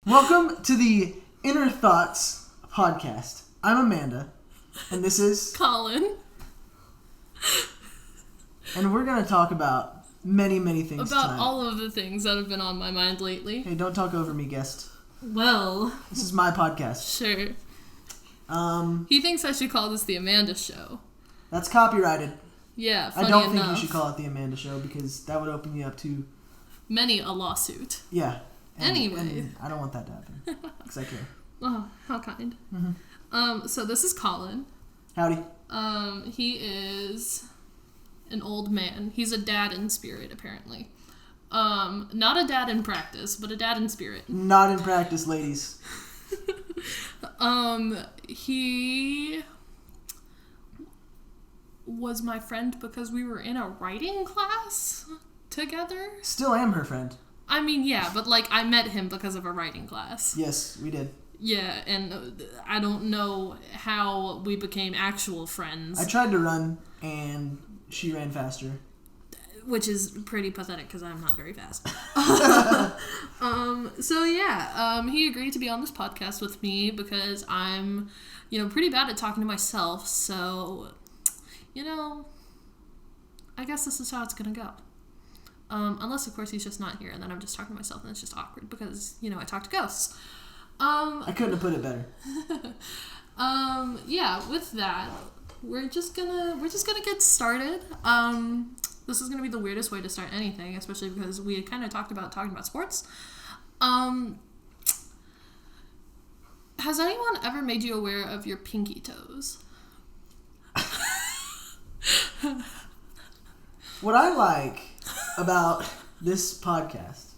Welcome to the Inner Thoughts podcast. I'm Amanda, and this is Collin. And we're going to talk about many things About tonight. all of the things that have been on my mind lately. Hey, don't talk over me, guest. Well, This is my podcast. sure. He thinks I should call this the Amanda Show. That's copyrighted. Yeah, funny I don't enough. think you should call it the Amanda Show because that would open you up to... Many a lawsuit. Yeah. Anyway. And I don't want that to happen because I care. Oh, how kind. Mm-hmm. So this is Collin. Howdy. He is an old man. He's a dad in spirit, apparently. Not a dad in practice, but a dad in spirit. Not in practice, ladies. He was my friend because we were in a writing class together. Still am her friend. I mean, yeah, but like I met him because of a writing class. Yes, we did. Yeah, and I don't know how we became actual friends. I tried to run, and she ran faster. Which is pretty pathetic because I'm not very fast. So yeah, he agreed to be on this podcast with me because I'm, pretty bad at talking to myself. So, I guess this is how it's gonna go. Unless of course he's just not here, and then I'm just talking to myself, and it's just awkward because I talk to ghosts. I couldn't have put it better. Yeah. With that, we're just gonna get started. This is gonna be the weirdest way to start anything, especially because we had kind of talked about talking about sports. Has anyone ever made you aware of your pinky toes? What I like about this podcast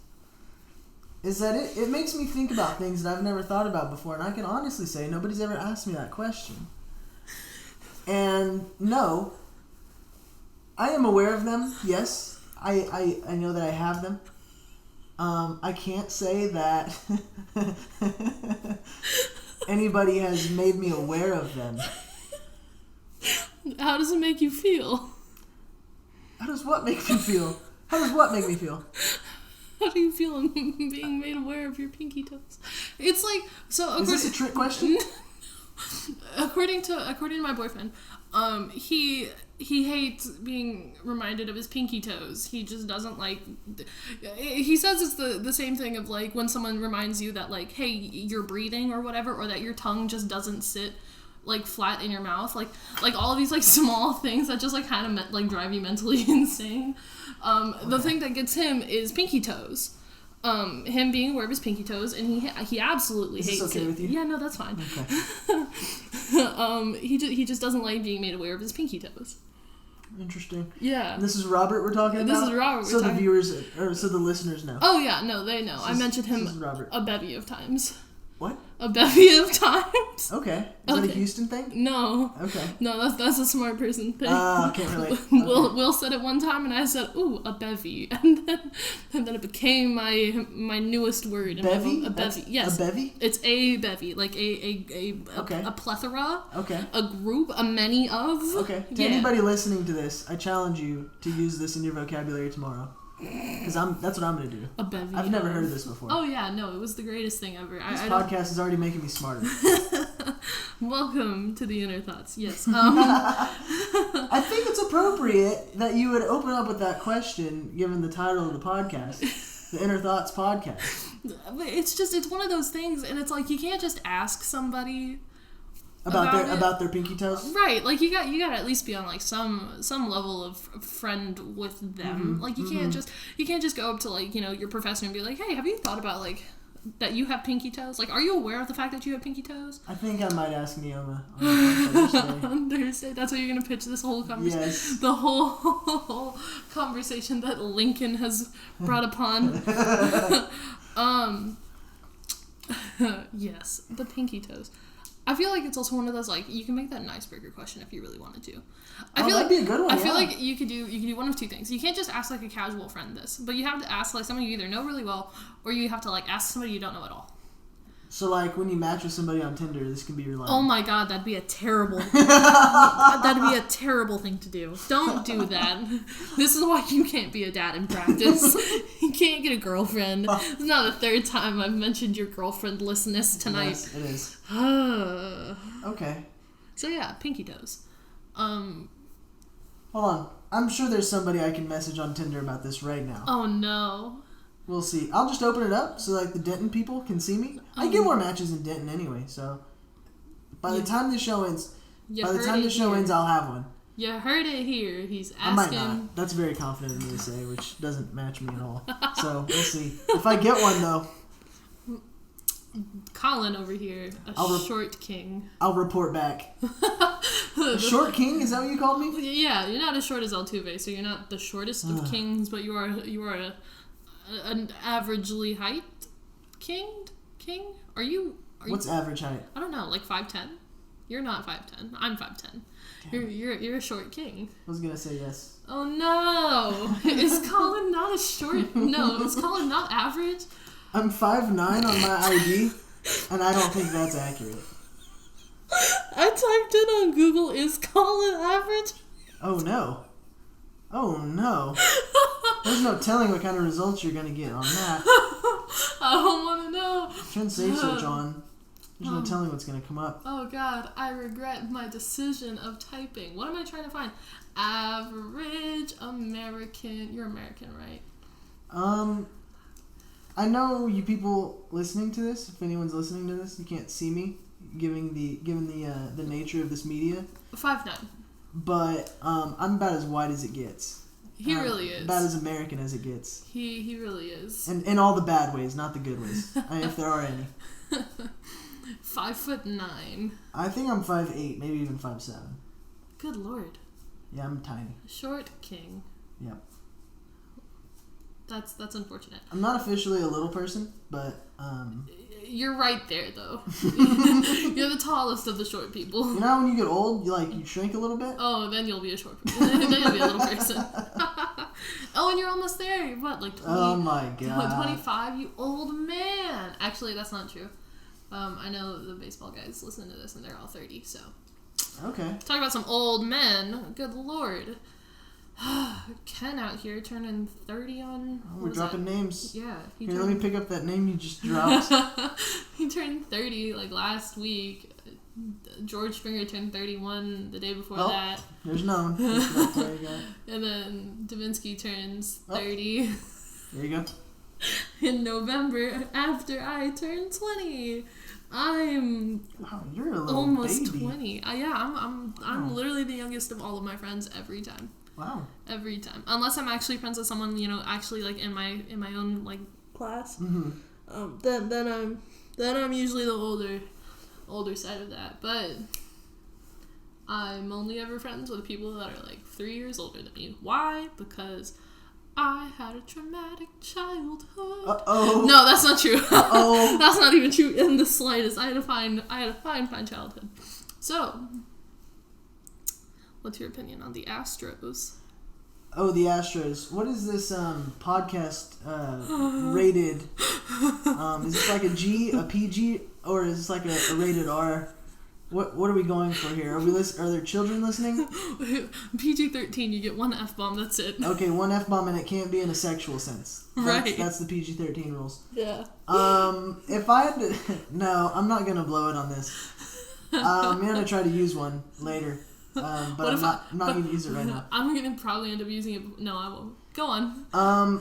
is that it makes me think about things that I've never thought about before, and I can honestly say nobody's ever asked me that question. And no, I am aware of them, yes. I know that I have them. I can't say that anybody has made me aware of them. How does it make you feel? How does what make me feel? How does what make me feel? How do you feel being made aware of your pinky toes? It's like Is this a trick question? According to my boyfriend, he hates being reminded of his pinky toes. He just doesn't like. He says it's the same thing of like when someone reminds you that like, hey, you're breathing or whatever, or that your tongue just doesn't sit like flat in your mouth, like all of these like small things that just like kind of like drive you mentally insane. The thing that gets him is pinky toes. Him being aware of his pinky toes, and he absolutely hates it. Is this okay with you? Yeah, no, that's fine. Okay. He just doesn't like being made aware of his pinky toes. Interesting. Yeah. And this is Robert we're talking about? This is Robert. So the viewers, or so the listeners know. Oh yeah, no, they know. I mentioned him a bevy of times. What? A bevy of times. Okay. Is that a Houston thing? No. Okay. No, that's a smart person thing. Can't relate. Okay. Will said it one time, and I said, "Ooh, a bevy," and then it became my newest word. Bevy? A bevy. Yes. A bevy? It's a bevy, like a plethora. Okay. A group, a many of. Okay. To anybody listening to this, I challenge you to use this in your vocabulary tomorrow. Because that's what I'm going to do. A bevy. I've never heard of this before. Oh yeah, no, it was the greatest thing ever. This podcast is already making me smarter. Welcome to the Inner Thoughts. Yes. I think it's appropriate that you would open up with that question, given the title of the podcast, the Inner Thoughts podcast. It's one of those things, and it's like you can't just ask somebody about their pinky toes. Right, like you got to at least be on like some level of friend with them. Mm-hmm. Like you can't just go up to like your professor and be like, hey, have you thought about like that you have pinky toes? Like, are you aware of the fact that you have pinky toes? I think I might ask Neoma on Thursday. On Thursday, that's how you're gonna pitch this whole conversation. Yes. The whole conversation that Lincoln has brought upon. Yes, the pinky toes. I feel like it's also one of those, like, you can make that an icebreaker question if you really wanted to. That'd be a good one. I feel like you could do one of two things. You can't just ask like a casual friend this, but you have to ask like someone you either know really well, or you have to like ask somebody you don't know at all. So, like, when you match with somebody on Tinder, this can be your line. Oh my god, that'd be a terrible thing to do. Don't do that. This is why you can't be a dad in practice. You can't get a girlfriend. It's not the third time I've mentioned your girlfriendlessness tonight. Yes, it is. Okay. So yeah, pinky toes. Hold on. I'm sure there's somebody I can message on Tinder about this right now. Oh no. We'll see. I'll just open it up so like the Denton people can see me. I get more matches in Denton anyway, so by the time the show ends, I'll have one. You heard it here. He's asking. I might not. That's very confident of me to say, which doesn't match me at all. So we'll see. If I get one though, Collin over here, short king. I'll report back. A short king? Is that what you called me? Yeah, you're not as short as Altuve, so you're not the shortest of kings, but you are an averagely height king? Are you What's average height? I don't know, like 5'10"? You're not 5'10". I'm 5'10". You're a short king. I was gonna say yes. Oh no! Is Collin not a short? No, is Collin not average? I'm 5'9" on my ID, and I don't think that's accurate. I typed in on Google, is Collin average? Oh no. There's no telling what kind of results you're gonna get on that. I don't want to know. Turn safe search on. There's no telling what's gonna come up. Oh god, I regret my decision of typing. What am I trying to find? Average American. You're American, right? I know you people listening to this. If anyone's listening to this, you can't see me, given the nature of this media. 5'9". But I'm about as white as it gets. He really is. About as American as it gets. He really is. And in all the bad ways, not the good ways. If there are any. 5'9". I think I'm 5'8", maybe even 5'7". Good lord. Yeah, I'm tiny. Short king. Yep. That's unfortunate. I'm not officially a little person, but you're right there though. You're the tallest of the short people. You know when you get old, you shrink a little bit? Oh, then you'll be a short person. Then you'll be a little person. Oh, and you're almost there. You're what, like 20? Oh my god. 25, you old man. Actually, that's not true. I know the baseball guys listen to this and they're all 30, so. Okay. Talk about some old men. Good lord. Ken out here turning 30 on... Oh, we're dropping names. Yeah. Here, let me pick up that name you just dropped. He turned 30 like last week. George Springer turned 31 the day before that. There's another one. And then Davinsky turns 30. There you go. In November after I turn 20. I'm you're a little almost baby. 20. I'm literally the youngest of all of my friends every time. Wow. Every time. Unless I'm actually friends with someone, actually like in my own like class. Mm-hmm. Then I'm usually the older side of that. But I'm only ever friends with people that are like 3 years older than me. Why? Because I had a traumatic childhood. Uh-oh. No, that's not true. Uh-oh. That's not even true in the slightest. I had a fine childhood. So, what's your opinion on the Astros? Oh, the Astros. What is this podcast rated? Is this like a G, a PG, or is this like a rated R? What are we going for here? Are there children listening? PG-13, you get one F-bomb, that's it. Okay, one F-bomb, and it can't be in a sexual sense. Right. That's the PG-13 rules. Yeah. If I had to... No, I'm not going to blow it on this. I'm going to try to use one later. But I'm not going to use it right now. I'm going to probably end up using it. No, I won't. Go on.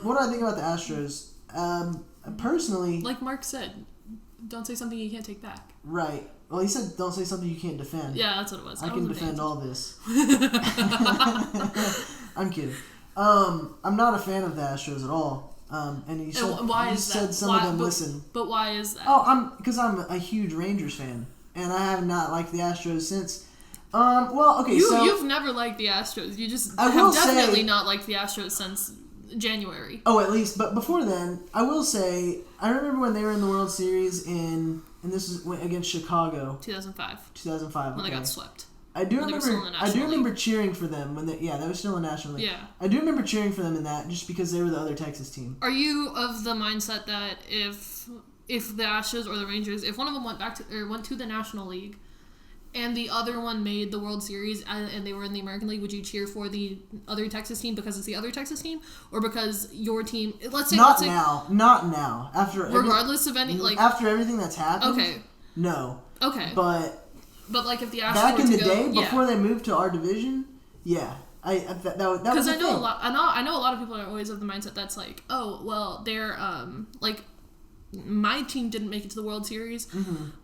What do I think about the Astros? Personally... Like Mark said, don't say something you can't take back. Right. Well, he said don't say something you can't defend. Yeah, that's what it was. I can defend all this. I'm kidding. I'm not a fan of the Astros at all. And you said some of them listen. But why is that? Oh, because I'm a huge Rangers fan, and I have not liked the Astros since. Well, okay, you've never liked the Astros. You just have definitely not liked the Astros since January. Oh, at least. But before then, I will say I remember when they were in the World Series and this is against Chicago. 2005. When they got swept. I do remember cheering for them when they were still in the National League. Yeah. I do remember cheering for them in that just because they were the other Texas team. Are you of the mindset that if if the Astros or the Rangers, if one of them went to the National League, and the other one made the World Series and they were in the American League, would you cheer for the other Texas team because it's the other Texas team, or because your team? Let's say not now. Regardless of any after everything that's happened. Okay. No. Okay. But like if the Astros back were in the to day go, before they moved to our division, yeah, that was I know I know a lot of people are always of the mindset that's like, oh well, they're like. My team didn't make it to the World Series,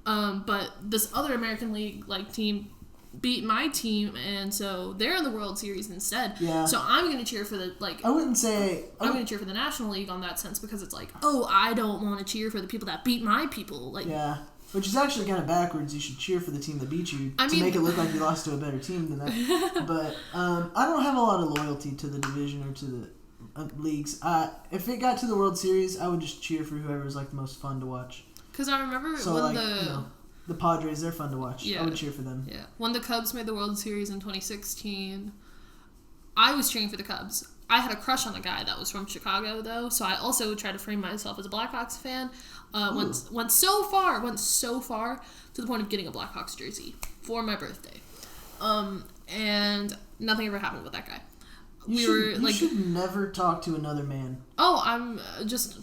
but this other American League team beat my team, and so they're in the World Series instead. Yeah. So I'm going to cheer for the I'm going to cheer for the National League on that sense, because it's like, oh, I don't want to cheer for the people that beat my people. Yeah. Which is actually kind of backwards. You should cheer for the team that beat you to make it look like you lost to a better team than that. But I don't have a lot of loyalty to the division or to the leagues. If it got to the World Series, I would just cheer for whoever was the most fun to watch. Because I remember when the Padres, they're fun to watch. Yeah. I would cheer for them. Yeah. When the Cubs made the World Series in 2016, I was cheering for the Cubs. I had a crush on a guy that was from Chicago, though, so I also tried to frame myself as a Blackhawks fan. Went so far to the point of getting a Blackhawks jersey for my birthday. And nothing ever happened with that guy. You should never talk to another man. Oh, I'm just...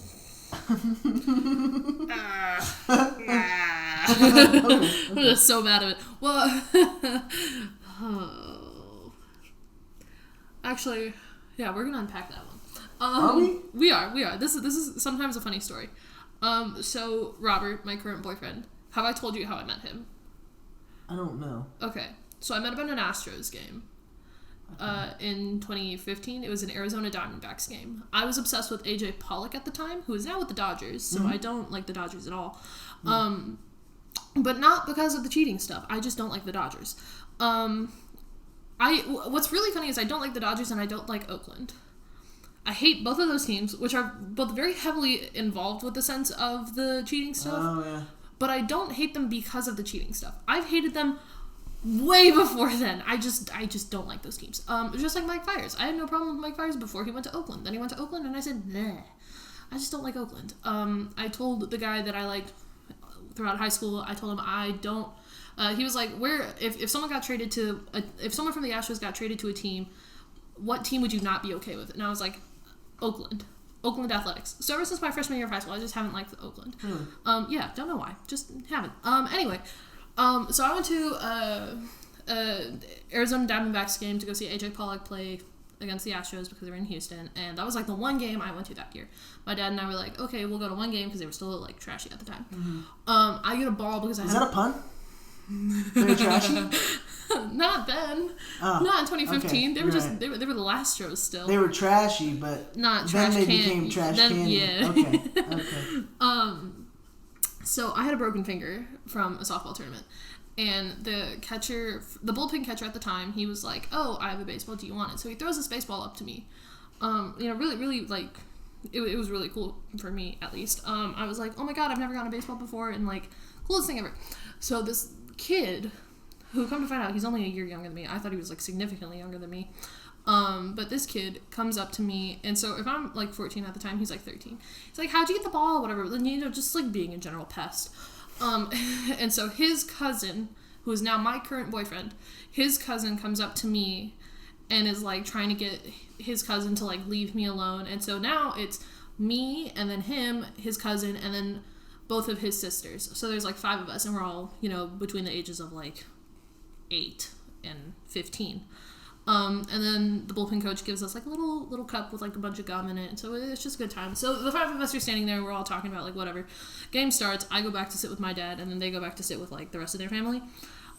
I'm just so mad at it. Well, actually, yeah, we're gonna unpack that one. Are we? We are. This is sometimes a funny story. So Robert, my current boyfriend, have I told you how I met him? I don't know. Okay, so I met him at an Astros game. In 2015, it was an Arizona Diamondbacks game. I was obsessed with AJ Pollock at the time, who is now with the Dodgers, so I don't like the Dodgers at all. But not because of the cheating stuff. I just don't like the Dodgers. What's really funny is I don't like the Dodgers and I don't like Oakland. I hate both of those teams, which are both very heavily involved with the sense of the cheating stuff. Oh, yeah. But I don't hate them because of the cheating stuff. I've hated them way before then. I just don't like those teams. Just like Mike Fiers. I had no problem with Mike Fiers before he went to Oakland. Then he went to Oakland and I said, nah, I just don't like Oakland. I told the guy that I liked throughout high school, I told him I don't, he was like, if someone got traded to, if someone from the Astros got traded to a team, what team would you not be okay with? And I was like, Oakland Athletics. So ever since my freshman year of high school, I just haven't liked Oakland. Yeah, don't know why. Just haven't. Anyway, so I went to Arizona Diamondbacks game to go see AJ Pollock play against the Astros because they were in Houston, and that was the one game I went to that year. My dad and I were like, okay, we'll go to one game because they were still trashy at the time. I get a ball because I Is that a pun? They're trashy? Not then. Not in 2015. Okay, they were just they were the Astros still. They were trashy, but not trash then they can. became trash candy. Yeah. Okay. So I had a broken finger from a softball tournament, and the bullpen catcher at the time, he was like, "Oh, I have a baseball. Do you want it?" So he throws this baseball up to me. Really, really it was really cool for me at least. I was like, "Oh my god, I've never gotten a baseball before," and coolest thing ever. So this kid, who come to find out, he's only a year younger than me. I thought he was significantly younger than me. But this kid comes up to me, and so if I'm 14 at the time, he's 13. He's like, "How'd you get the ball?" Whatever. Just being a general pest. And so his cousin, who is now my current boyfriend, his cousin comes up to me and is trying to get his cousin to leave me alone. And so now it's me and then him, his cousin, and then both of his sisters. So there's 5 of us, and we're all, between the ages of 8 and 15. And then the bullpen coach gives us a little cup with a bunch of gum in it, and so it's just a good time. So the 5 of us are standing there, we're all talking about whatever. Game starts, I go back to sit with my dad, and then they go back to sit with the rest of their family.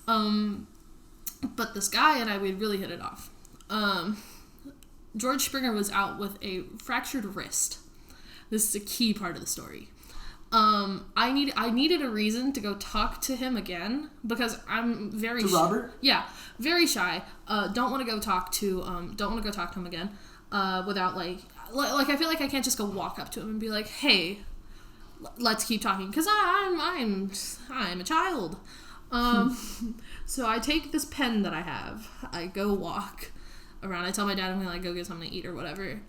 But this guy and I, we really hit it off. George Springer was out with a fractured wrist. This is a key part of the story. I needed a reason to go talk to him again because I'm very to Robert? Yeah, very shy. Don't want to go talk to him again. Without I feel I can't just go walk up to him and be like, "Hey, let's keep talking," because I'm a child. So I take this pen that I have. I go walk around. I tell my dad I'm gonna go get something to eat or whatever.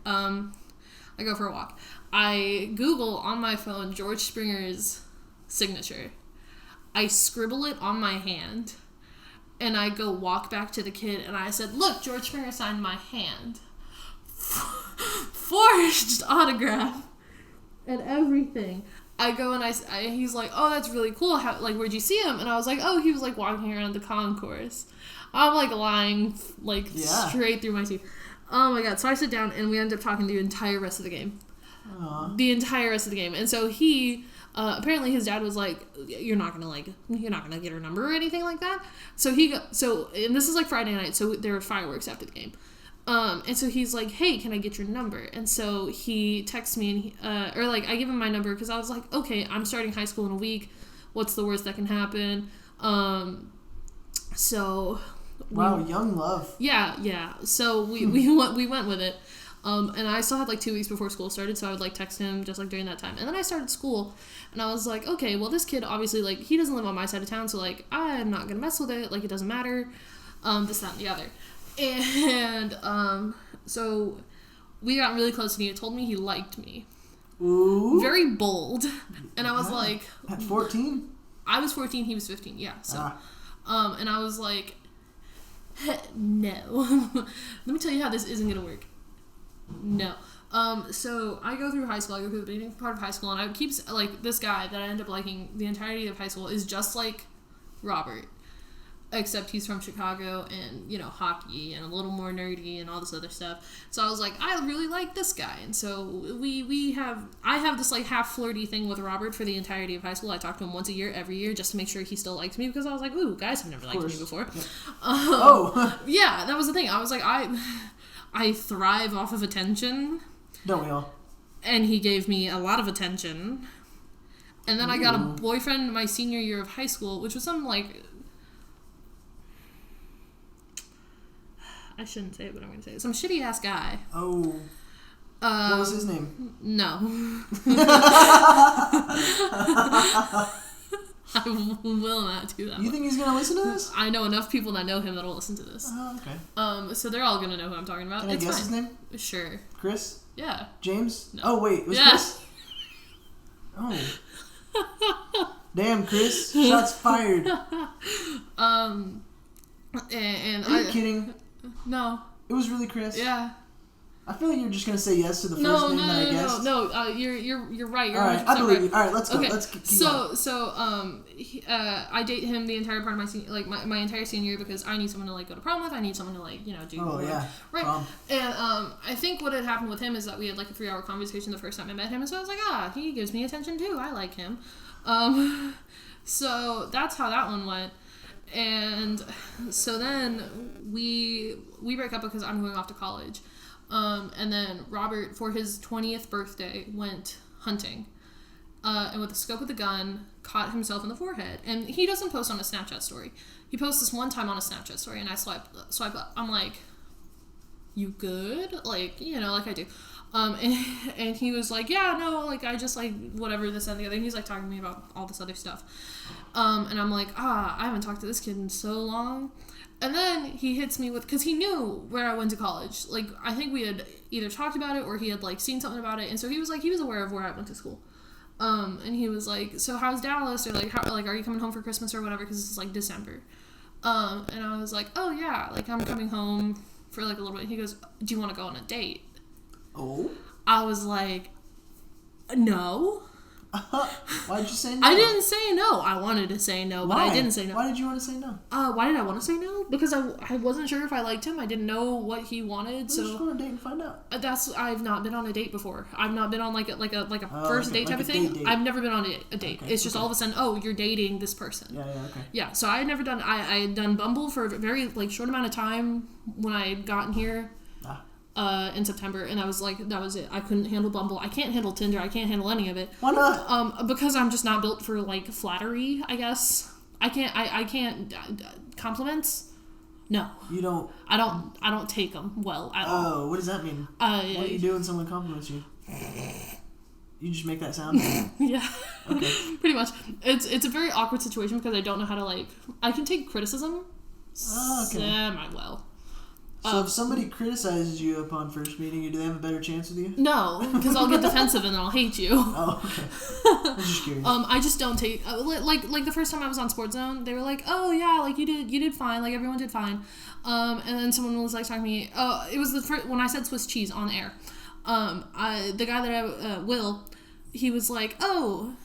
I go for a walk. I Google on my phone George Springer's signature. I scribble it on my hand, and I go walk back to the kid, and I said, look, George Springer signed my hand. Forged autograph and everything. I go and he's like, oh, that's really cool. How, like, where'd you see him? And I was like, oh, he was like walking around the concourse. I'm like lying, like straight through my teeth. Oh my god. So I sit down and we end up talking the entire rest of the game. Aww. The entire rest of the game. And so he, apparently his dad was like, you're not gonna get her number or anything like that. So and this is like Friday night, so there were fireworks after the game. And so he's like, hey, can I get your number? And so he texts me and I give him my number because I was like, okay, I'm starting high school in a week. What's the worst that can happen? Young love. Yeah. So we went with it. And I still had like 2 weeks before school started, so I would like text him just like during that time. And then I started school, and I was like, okay, well, this kid obviously, like, he doesn't live on my side of town, so like I'm not gonna mess with it. Like, it doesn't matter. This, that, and the other. And so we got really close, and he had told me he liked me. Ooh. Very bold. And I was like, at 14? I was 14, he was 15. Yeah. So and I was like, no. Let me tell you how this isn't gonna work. No. So I go through high school, I go through the beginning part of high school, and I keep, like, this guy that I end up liking the entirety of high school is just like Robert, except he's from Chicago and, you know, hockey and a little more nerdy and all this other stuff. So I was like, I really like this guy. And so I have this like half flirty thing with Robert for the entirety of high school. I talk to him once a year, every year, just to make sure he still likes me, because I was like, ooh, guys have never liked me before. Yeah. Yeah, that was the thing. I was like, I thrive off of attention. Don't we all? And he gave me a lot of attention. And then I got a boyfriend my senior year of high school, which was some, like, I shouldn't say it, but I'm going to say it. Some shitty-ass guy. Oh. What was his name? No. I will not do that. You think he's going to listen to this? I know enough people that know him that will listen to this. Oh, okay. So they're all going to know who I'm talking about. Can I guess his name? Sure. Chris? Yeah. James? No. Oh, wait. Was Chris? Oh. Damn, Chris. Shots fired. And Are you kidding? No. It was really Chris? Yeah. I feel like you're just going to say yes to the first name that I guessed. No, you're right. You're all right, I believe right. you. All right, let's go. Okay. Let's keep going. I date him the entire part of my senior, like my entire senior year, because I need someone to like go to prom with. I need someone to like, you know, do. Oh yeah. Right. Prom. And I think what had happened with him is that we had like a 3-hour conversation the first time I met him, and so I was like, he gives me attention too. I like him. So that's how that one went. And so then we break up because I'm going off to college. And then Robert, for his 20th birthday, went hunting. And with the scope of the gun, caught himself in the forehead. And he doesn't post on a Snapchat story. He posts this one time on a Snapchat story, and I swipe up. I'm like, you good? Like, you know, like I do. And he was like, yeah, no, like, I just, like, whatever, this and the other. And he's, like, talking to me about all this other stuff. And I'm like, I haven't talked to this kid in so long. And then he hits me with, because he knew where I went to college. Like, I think we had either talked about it or he had, like, seen something about it. And so he was aware of where I went to school. And he was like, so how's Dallas? Or, like, are you coming home for Christmas or whatever? Because this is, like, December. And I was like, oh, yeah, like, I'm coming home for, like, a little bit. He goes, do you want to go on a date? Oh? I was like, no. Why did you say no? I didn't say no. I wanted to say no, but I didn't say no. Why did you want to say no? Why did I want to say no? Because I wasn't sure if I liked him. I didn't know what he wanted. So just go on a date and find out. I've not been on a date before. I've not been on like a first date type of thing. Date. I've never been on a date. Okay, it's just all of a sudden, oh, you're dating this person. Yeah, okay. Yeah, so I had never done. I had done Bumble for a very like short amount of time when I had gotten here. In September, and that was it. I couldn't handle Bumble. I can't handle Tinder. I can't handle any of it. Why not? Because I'm just not built for like flattery, I guess. I can't compliments. No. You don't. I don't take them well at all. Oh, what does that mean? What do you do when someone compliments you? You just make that sound? Yeah. Okay. Pretty much. It's a very awkward situation because I don't know how to like. I can take criticism. Oh, okay. Semi well. So if somebody criticizes you upon first meeting you, do they have a better chance with you? No, because I'll get defensive and then I'll hate you. Oh, okay. I'm just curious. I just don't take like the first time I was on Sports Zone, they were like, "Oh yeah, like you did fine, like everyone did fine," and then someone was like talking to me. It was the first when I said Swiss cheese on air. The guy that Will, he was like, "Oh,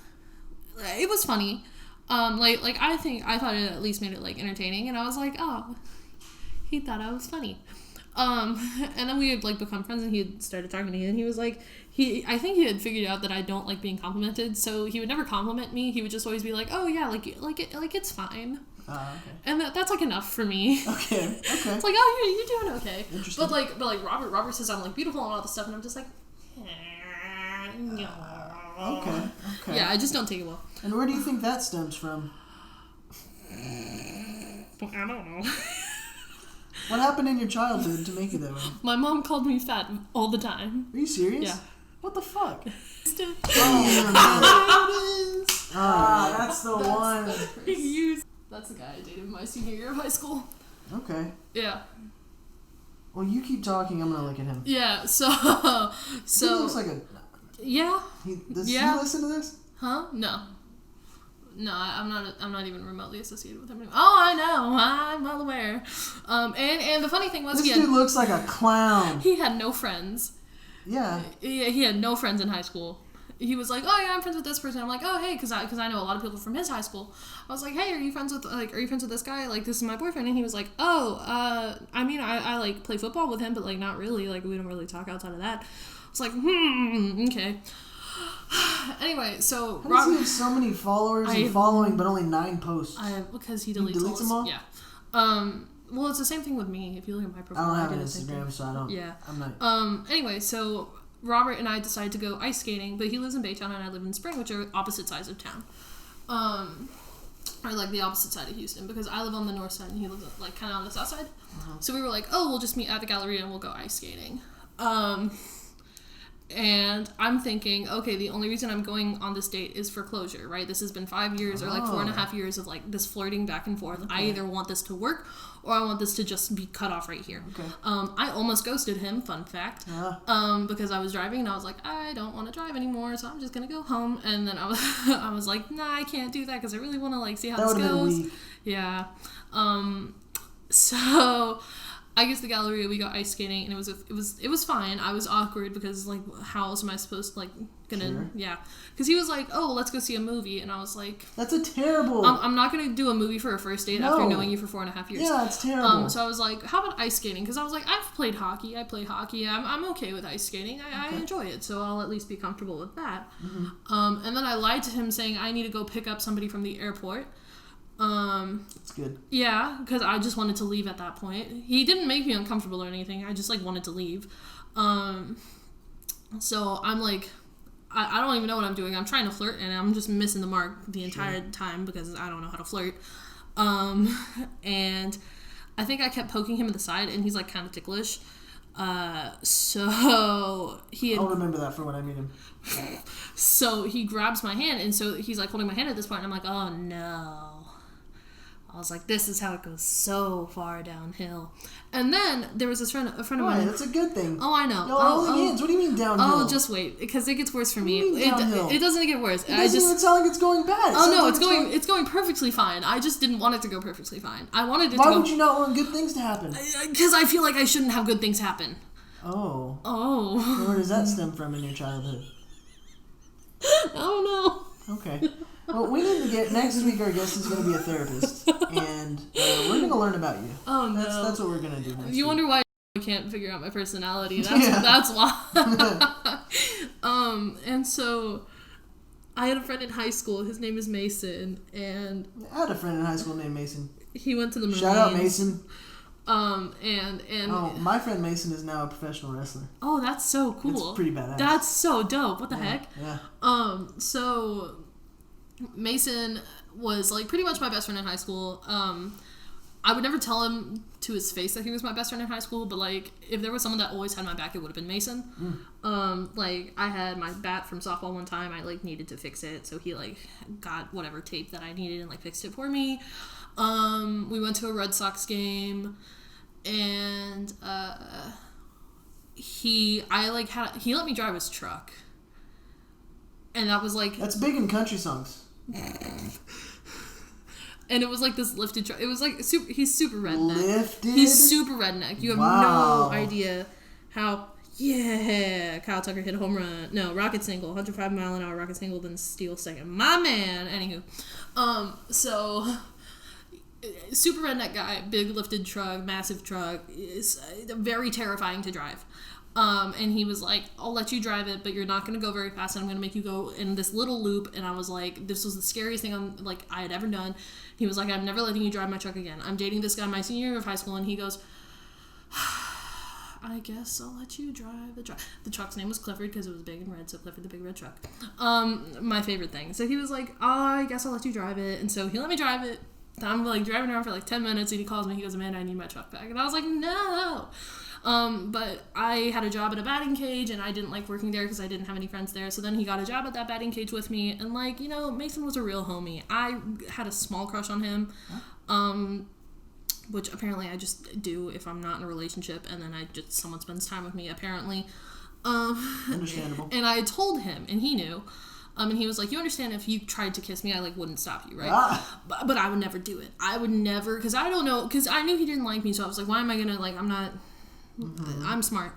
it was funny." Like I thought it at least made it like entertaining, and I was like, "Oh, he thought I was funny." And then we had like become friends, and he had started talking to me, and he was like, I think he had figured out that I don't like being complimented, so he would never compliment me. He would just always be like, "Oh yeah, like it's fine." Okay. And that's like enough for me. Okay. It's like, "Oh, you're doing okay." Interesting. But like Robert says I'm like beautiful and all this stuff, and I'm just like, okay. Yeah, I just don't take it well. And where do you think that stems from? I don't know. What happened in your childhood to make you that way? My mom called me fat all the time. Are you serious? Yeah. What the fuck? That's the one. That's the guy I dated in my senior year of high school. Okay. Yeah. Well, you keep talking. I'm gonna look at him. Yeah. So. He looks like a. Yeah. Does he listen to this? Huh? No. No, I'm not even remotely associated with him anymore. Oh, I know. I'm well aware. And the funny thing was, this dude looks like a clown. He had no friends. Yeah. He had no friends in high school. He was like, "Oh yeah, I'm friends with this person." I'm like, "Oh hey," because I know a lot of people from his high school. I was like, "Hey, are you friends with this guy? Like, this is my boyfriend." And he was like, "Oh, I mean, I like play football with him, but like not really. Like we don't really talk outside of that." I was like, okay. Anyway, so how does he have so many followers and following, but only 9 posts? Because he deletes them all. Yeah. Well, it's the same thing with me. If you look at my profile, I don't have an Instagram, so I don't. Yeah. I'm not. Anyway, so Robert and I decided to go ice skating, but he lives in Baytown and I live in Spring, which are opposite sides of town. Or like the opposite side of Houston, because I live on the north side and he lives like kind of on the south side. So we were like, "Oh, we'll just meet at the Galleria and we'll go ice skating." And I'm thinking, okay, the only reason I'm going on this date is for closure, right? This has been 5 years or like 4.5 years of like this flirting back and forth. Okay. I either want this to work or I want this to just be cut off right here. Okay. I almost ghosted him, fun fact, because I was driving and I was like, I don't want to drive anymore, so I'm just going to go home. And then I was like, nah, I can't do that because I really want to like see how this goes. Yeah. So I guess the Galleria, we go ice skating, and it was fine. I was awkward because like, how else am I supposed to like yeah? Because he was like, "Oh, let's go see a movie," and I was like, "That's a terrible." I'm not gonna do a movie for a first date after knowing you for 4.5 years. Yeah, it's terrible. So I was like, "How about ice skating?" Because I was like, I've played hockey. I play hockey. I'm okay with ice skating. I enjoy it, so I'll at least be comfortable with that. Mm-hmm. And then I lied to him saying I need to go pick up somebody from the airport. That's good. Yeah, because I just wanted to leave at that point. He didn't make me uncomfortable or anything. I just like wanted to leave. So I'm like, I don't even know what I'm doing. I'm trying to flirt and I'm just missing the mark the entire time because I don't know how to flirt. And I think I kept poking him in the side and he's like kind of ticklish. So he had, I'll remember that for when I meet him. So he grabs my hand and so he's like holding my hand at this point and I'm like, oh no. I was like, this is how it goes so far downhill. And then there was a friend of mine. That's a good thing. Oh, I know. Y'all holding hands. What do you mean downhill? Oh, just wait, because it gets worse for me. It doesn't get worse. It doesn't even sound like it's going bad. It's going perfectly fine. I just didn't want it to go perfectly fine. I wanted it Why would you not want good things to happen? Because I feel like I shouldn't have good things happen. Oh. So where does that stem from in your childhood? I don't know. Okay. Well, we need to get... Next week, our guest is going to be a therapist. And we're going to learn about you. Oh, no. That's what we're going to do next week. You wonder why I can't figure out my personality. That's why. And so... I had a friend in high school. His name is Mason. And... I had a friend in high school named Mason. He went to the Marines. Shout out, Mason. And oh, my friend Mason is now a professional wrestler. Oh, that's so cool. It's pretty badass. That's so dope. What the heck? Yeah. So Mason was like pretty much my best friend in high school. I would never tell him to his face that he was my best friend in high school, but like if there was someone that always had my back, it would have been Mason. Like I had my bat from softball one time. I like needed to fix it, so he like got whatever tape that I needed and like fixed it for me. We went to a Red Sox game. And he let me drive his truck. And that was like... That's big in country songs. And it was like this lifted truck. It was like he's super redneck. Lifted? He's super redneck. You have no idea how... Yeah, Kyle Tucker hit a home run. No, rocket single, 105 mile an hour rocket single, then steal second. My man. Anywho, so super redneck guy, big lifted truck, massive truck, is very terrifying to drive. And he was like, I'll let you drive it, but you're not going to go very fast, and I'm going to make you go in this little loop. And I was like, this was the scariest thing I had ever done. He was like, I'm never letting you drive my truck again. I'm dating this guy my senior year of high school, and he goes, I guess I'll let you drive the truck. The truck's name was Clifford because it was big and red, so Clifford the big red truck. My favorite thing. So he was like, I guess I'll let you drive it. And so he let me drive it. I'm like driving around for like 10 minutes, and he calls me. He goes, Amanda, I need my truck back. And I was like, no. But I had a job at a batting cage, and I didn't like working there because I didn't have any friends there. So then he got a job at that batting cage with me, and like, you know, Mason was a real homie. I had a small crush on him. Which apparently I just do if I'm not in a relationship, and then someone spends time with me, apparently. Understandable. And I told him, and he knew. And he was like, you understand if you tried to kiss me, I like wouldn't stop you, right? But I would never do it. I would never, because I don't know, because I knew he didn't like me, so I was like, why am I going to, like, I'm not, I'm smart.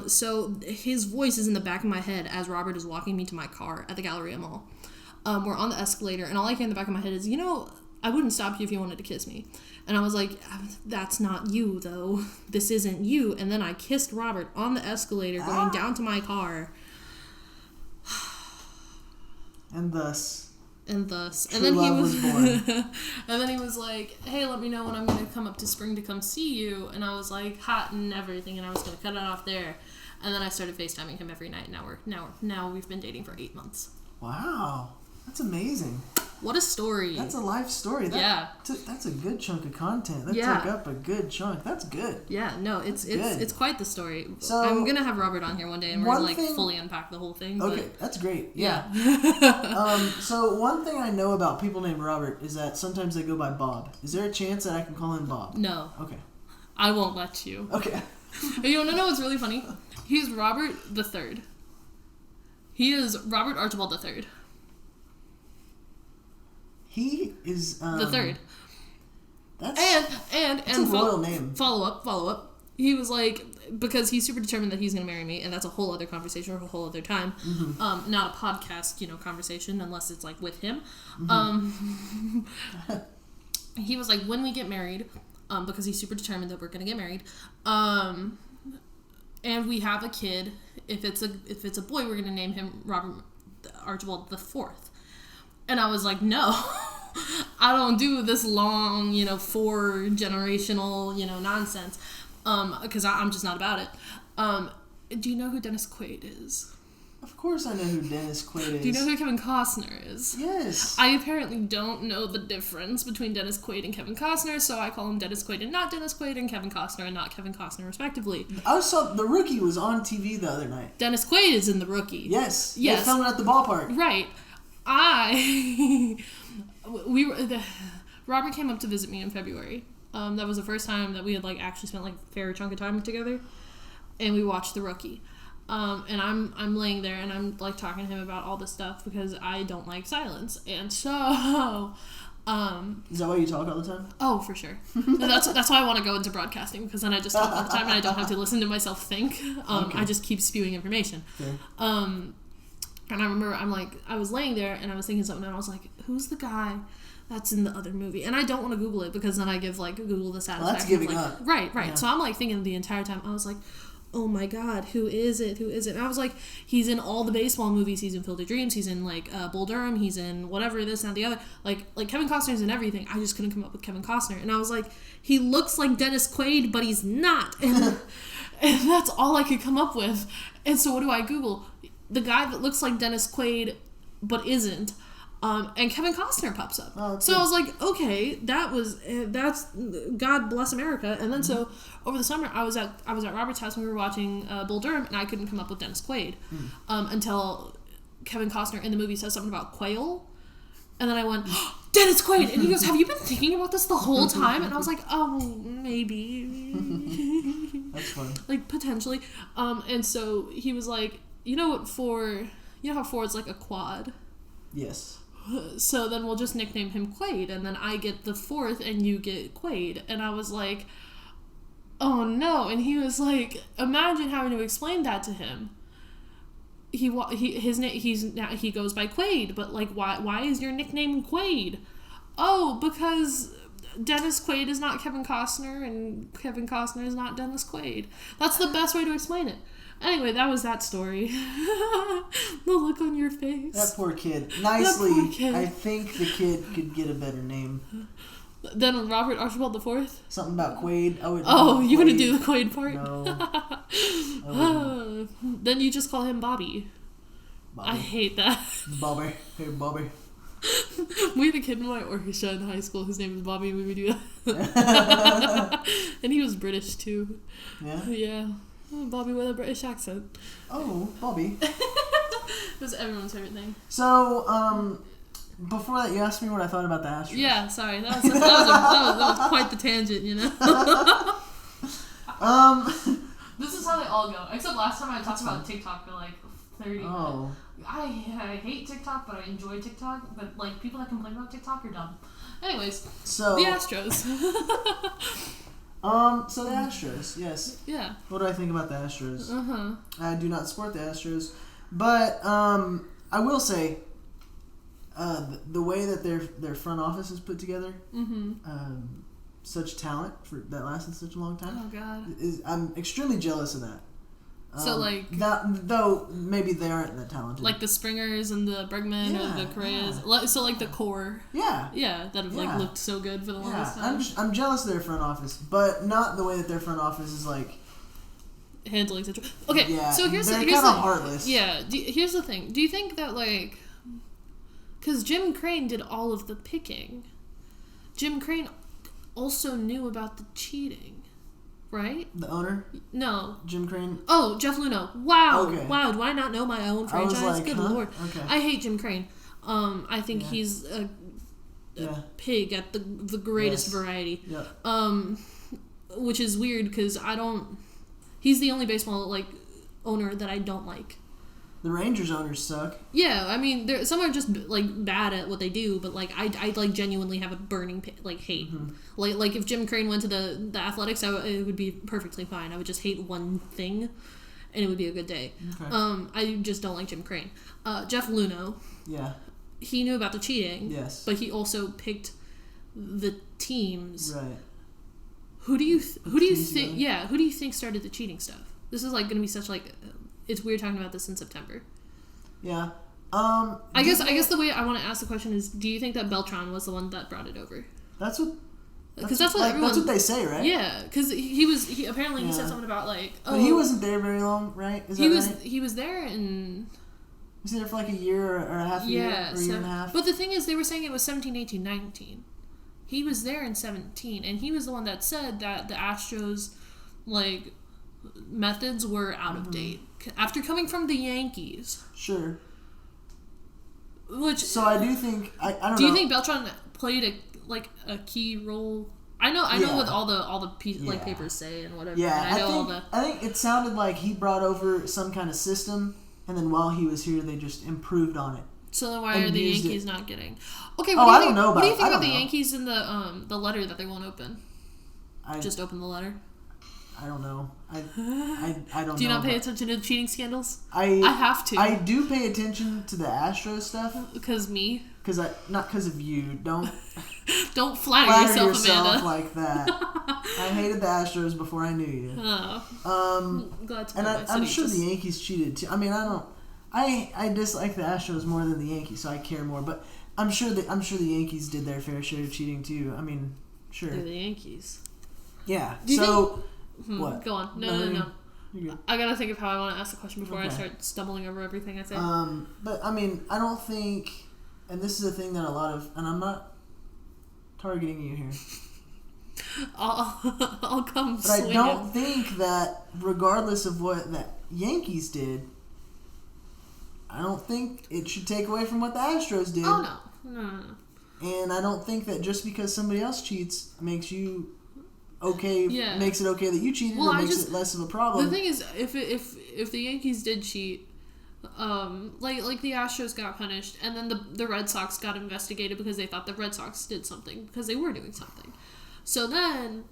So his voice is in the back of my head as Robert is walking me to my car at the Galleria Mall. We're on the escalator, and all I hear in the back of my head is, you know, I wouldn't stop you if you wanted to kiss me. And I was like, that's not you, though. This isn't you. And then I kissed Robert on the escalator going down to my car. And thus. And True then love was born. And then he was like, hey, let me know when I'm going to come up to Spring to come see you. And I was like, hot and everything. And I was going to cut it off there. And then I started FaceTiming him every night. Now we've been dating for 8 months. Wow. That's amazing. What a story. That's a life story. That's a good chunk of content. That took up a good chunk. That's good. Yeah, no, it's quite the story. So I'm going to have Robert on here one day, and we're going to like fully unpack the whole thing. Okay, but, that's great. Yeah. So one thing I know about people named Robert is that sometimes they go by Bob. Is there a chance that I can call him Bob? No. Okay. I won't let you. Okay. You want to know what's really funny? He's Robert the Third. He is Robert Archibald the Third. He is the third. That's a royal name. Follow up. He was like, because he's super determined that he's going to marry me, and that's a whole other conversation for a whole other time. Mm-hmm. Not a podcast, conversation unless it's like with him. Mm-hmm. He was like, when we get married, because he's super determined that we're going to get married, and we have a kid. If it's a boy, we're going to name him Robert Archibald the Fourth. And I was like, no, I don't do this long, 4-generational, nonsense, because I'm just not about it. Do you know who Dennis Quaid is? Of course I know who Dennis Quaid is. Do you know who Kevin Costner is? Yes. I apparently don't know the difference between Dennis Quaid and Kevin Costner, so I call him Dennis Quaid and not Dennis Quaid, and Kevin Costner and not Kevin Costner, respectively. I saw The Rookie was on TV the other night. Dennis Quaid is in The Rookie. Yes. They filmed it at the ballpark. Right. Robert came up to visit me in February. That was the first time that we had like actually spent like a fair chunk of time together, and we watched The Rookie. And I'm laying there and I'm like talking to him about all this stuff because I don't like silence, and so is that why you talk all the time? Oh, for sure. That's why I want to go into broadcasting, because then I just talk all the time and I don't have to listen to myself think. Okay. I just keep spewing information. Okay. And I remember I was laying there and I was thinking something and I was like, who's the guy that's in the other movie? And I don't want to Google it because then I give like Google the satisfaction. That's giving up. Right. Yeah. So I'm like thinking the entire time, I was like, oh my God, who is it? And I was like, he's in all the baseball movies. He's in Field of Dreams. He's in like Bull Durham. He's in whatever, this and the other. Like Kevin Costner's in everything. I just couldn't come up with Kevin Costner. And I was like, he looks like Dennis Quaid, but he's not. And that's all I could come up with. And so what do I Google? The guy that looks like Dennis Quaid but isn't, and Kevin Costner pops up. Oh, so I was like, okay, that's God bless America. And then so over the summer I was at Robert's house and we were watching Bull Durham, and I couldn't come up with Dennis Quaid until Kevin Costner in the movie says something about quail, and then I went, Dennis Quaid. And he goes, have you been thinking about this the whole time? And I was like, oh, maybe. That's funny. Like, potentially. And so he was like, you know how Ford's like a quad? Yes. So then we'll just nickname him Quaid, and then I get the fourth and you get Quaid. And I was like, oh no. And he was like, imagine having to explain that to him. He goes by Quaid, but like, why is your nickname Quaid? Oh, because Dennis Quaid is not Kevin Costner, and Kevin Costner is not Dennis Quaid. That's the best way to explain it. Anyway, that was that story. The look on your face. That poor kid. Nicely, That poor kid. I think the kid could get a better name. Then Robert Archibald IV? Something about Quaid. You want to do the Quaid part? No. Then you just call him Bobby. I hate that. Bobby. Hey, Bobby. We had a kid in my orchestra in high school. His name was Bobby, and we would do that. And he was British, too. Yeah? Yeah. Bobby with a British accent. Oh, Bobby. It was everyone's favorite thing. So, before that, you asked me what I thought about the Astros. Yeah, sorry. That was quite the tangent, you know? This is how they all go. Except last time I talked about TikTok for like 30 minutes. I hate TikTok, but I enjoy TikTok. But like, people that complain about TikTok are dumb. Anyways, so the Astros. So the Astros, yes. Yeah. What do I think about the Astros? Uh-huh. I do not support the Astros, but I will say the way that their front office is put together, such talent that lasted such a long time. Oh God. I'm extremely jealous of that. So like that, though maybe they aren't that talented. Like the Springers and the Bregman or the Correas. Yeah. So like the core. Yeah. Yeah, that have like looked so good for the longest time. I'm jealous of their front office, but not the way that their front office is like handling situation. Okay, yeah, so here's they're the kind of heartless. Yeah, here's the thing. Do you think that like, because Jim Crane did all of the picking, Jim Crane also knew about the cheating. Right? The owner? No. Jim Crane? Oh, Jeff Luhnow. Wow. Okay. Wow, do I not know my own franchise? Like, Good Lord. Okay. I hate Jim Crane. I think he's a pig at the greatest variety. Yep. Which is weird because he's the only baseball like owner that I don't like. The Rangers owners suck. Yeah, I mean, some are just like bad at what they do, but like I like genuinely have a burning hate. Mm-hmm. Like if Jim Crane went to the Athletics, it would be perfectly fine. I would just hate one thing, and it would be a good day. Okay. I just don't like Jim Crane. Jeff Luhnow. Yeah. He knew about the cheating. Yes. But he also picked the teams. Right. Who do you think? Yeah. Who do you think started the cheating stuff? This is like going to be such like. It's weird talking about this in September. Yeah. I guess the way I want to ask the question is, do you think that Beltran was the one that brought it over? That's what everyone. That's what they say, right? Yeah, because he apparently he said something about like. Oh, but he wasn't there very long, right? Is that right? He was there and. Was he there for like a year or a half year or a year and a half? But the thing is, they were saying it was 17, 18, 19. He was there in 17, and he was the one that said that the Astros, like, methods were out of date after coming from the Yankees. Sure. So I do think I don't know. Do you think Beltran played a key role? I know what all the papers say and whatever. Yeah, and I think it sounded like he brought over some kind of system, and then while he was here, they just improved on it. So then why are the Yankees not getting? Okay, I don't know about. What do you think about the Yankees in the letter that they won't open? Just open the letter. I don't know. I don't know. Do you not pay attention to the cheating scandals? I have to. I do pay attention to the Astros stuff. Not because of you. Don't flatter yourself, Amanda. Like that. I hated the Astros before I knew you. Oh. I'm glad to know. And I'm sure the Yankees cheated too. I mean, I dislike the Astros more than the Yankees, so I care more. But I'm sure the Yankees did their fair share of cheating too. I mean, sure. They're the Yankees. Yeah. What? Go on. No. I gotta think of how I want to ask the question before I start stumbling over everything I say. But I mean, I don't think, and this is a thing that and I'm not targeting you here. I'll come. But I don't think that, regardless of what the Yankees did, I don't think it should take away from what the Astros did. Oh no. And I don't think that just because somebody else cheats makes you okay. Yeah. Makes it okay that you cheated, or makes it less of a problem. The thing is, if the Yankees did cheat, like the Astros got punished, and then the Red Sox got investigated because they thought the Red Sox did something because they were doing something. So then,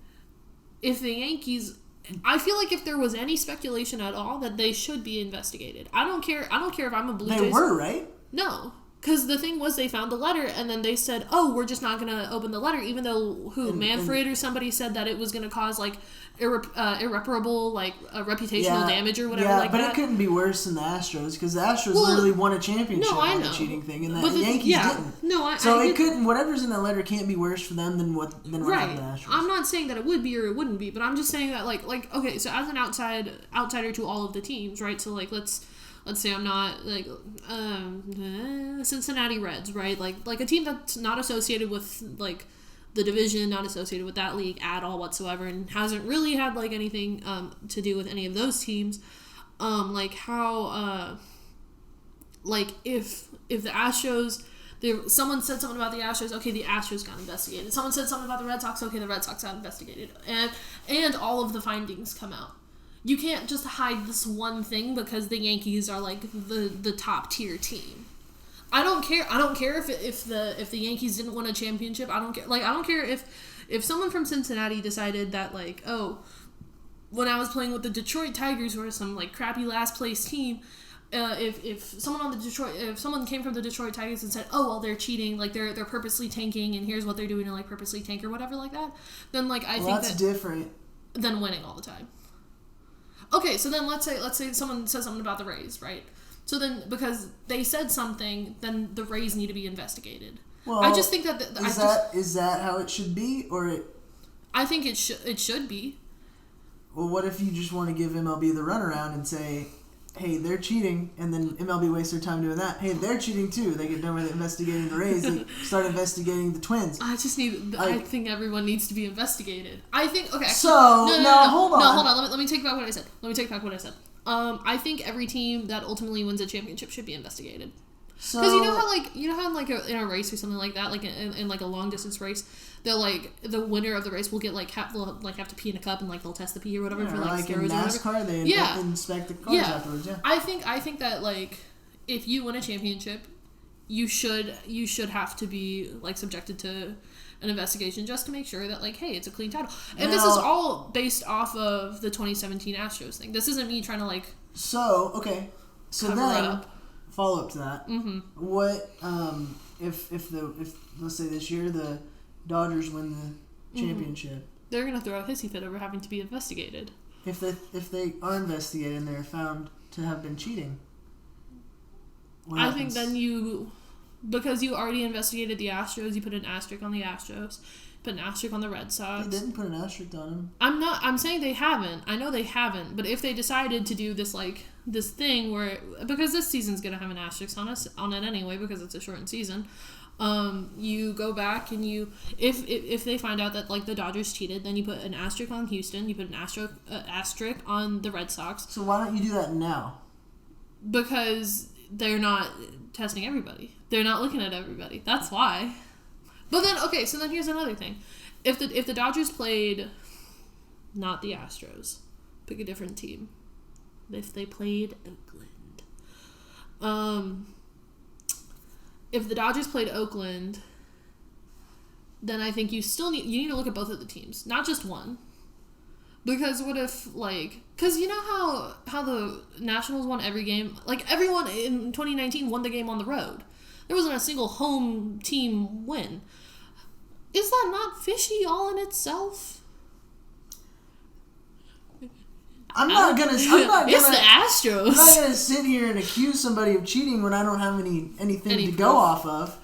if the Yankees, I feel like if there was any speculation at all, that they should be investigated. I don't care if I'm a Blue Jays. They were, right? No. Because the thing was, they found the letter, and then they said, "Oh, we're just not going to open the letter," even though Manfred or somebody said that it was going to cause like irreparable like reputational damage or whatever. But it couldn't be worse than the Astros, because the Astros literally won a championship on the cheating thing, and the Yankees didn't. So it couldn't. Whatever's in that letter can't be worse for them than what happened to the Astros. I'm not saying that it would be or it wouldn't be, but I'm just saying that like okay, so as an outsider to all of the teams, right? So like let's say I'm not like Cincinnati Reds, right? Like a team that's not associated with like the division, not associated with that league at all whatsoever, and hasn't really had like anything to do with any of those teams. Like how like if the Astros, someone said something about the Astros, okay, the Astros got investigated. Someone said something about the Red Sox, okay, the Red Sox got investigated, and all of the findings come out. You can't just hide this one thing because the Yankees are like the top tier team. I don't care if the Yankees didn't win a championship. I don't care. Like I don't care if someone from Cincinnati decided that like, oh, when I was playing with the Detroit Tigers or some like crappy last place team, if someone came from the Detroit Tigers and said, oh well, they're cheating, like they're purposely tanking, and here's what they're doing to like purposely tank or whatever like that, then like I think that's different than winning all the time. Okay, so then let's say someone says something about the Rays, right? So then, because they said something, then the Rays need to be investigated. Well, I just think that is that how it should be, or I think it should be. Well, what if you just want to give MLB the runaround and say, hey, they're cheating, and then MLB wastes their time doing that. Hey, they're cheating too. They get done with investigating the Rays. They start investigating the Twins. I think everyone needs to be investigated. I think, okay. So, hold on. No, hold on. Let me take back what I said. I think every team that ultimately wins a championship should be investigated. Because you know how in a race or something like that, like in like a long distance race, they'll like the winner of the race will get like have to pee in a cup, and like they'll test the pee or whatever for like steroids in NASCAR, or whatever. They inspect the cars afterwards. Yeah. I think that like if you win a championship, you should have to be like subjected to an investigation just to make sure that like, hey, it's a clean title. And this is all based off of the 2017 Astros thing. This isn't me trying to like. So okay, so cover then. Up. Follow up to that. Mm-hmm. What if let's say this year the Dodgers win the championship? Mm-hmm. They're gonna throw a hissy fit over having to be investigated. If they are investigated and they're found to have been cheating, I think then because you already investigated the Astros, you put an asterisk on the Astros. Put an asterisk on the Red Sox. They didn't put an asterisk on them. I'm saying they haven't. I know they haven't. But if they decided to do this this thing where, because this season's gonna have an asterisk on it anyway because it's a shortened season, you go back and if they find out that like the Dodgers cheated, then you put an asterisk on Houston. You put an asterisk on the Red Sox. So why don't you do that now? Because they're not testing everybody. They're not looking at everybody. That's why. But then, okay, so then here's another thing. If the Dodgers played, not the Astros, pick a different team. If they played Oakland. If the Dodgers played Oakland, then I think you need to look at both of the teams, not just one. Because what if, because you know how the Nationals won every game? Like, everyone in 2019 won the game on the road. There wasn't a single home team win. Is that not fishy all in itself? I'm not gonna. It's the Astros. I'm not gonna sit here and accuse somebody of cheating when I don't have anything to go off of.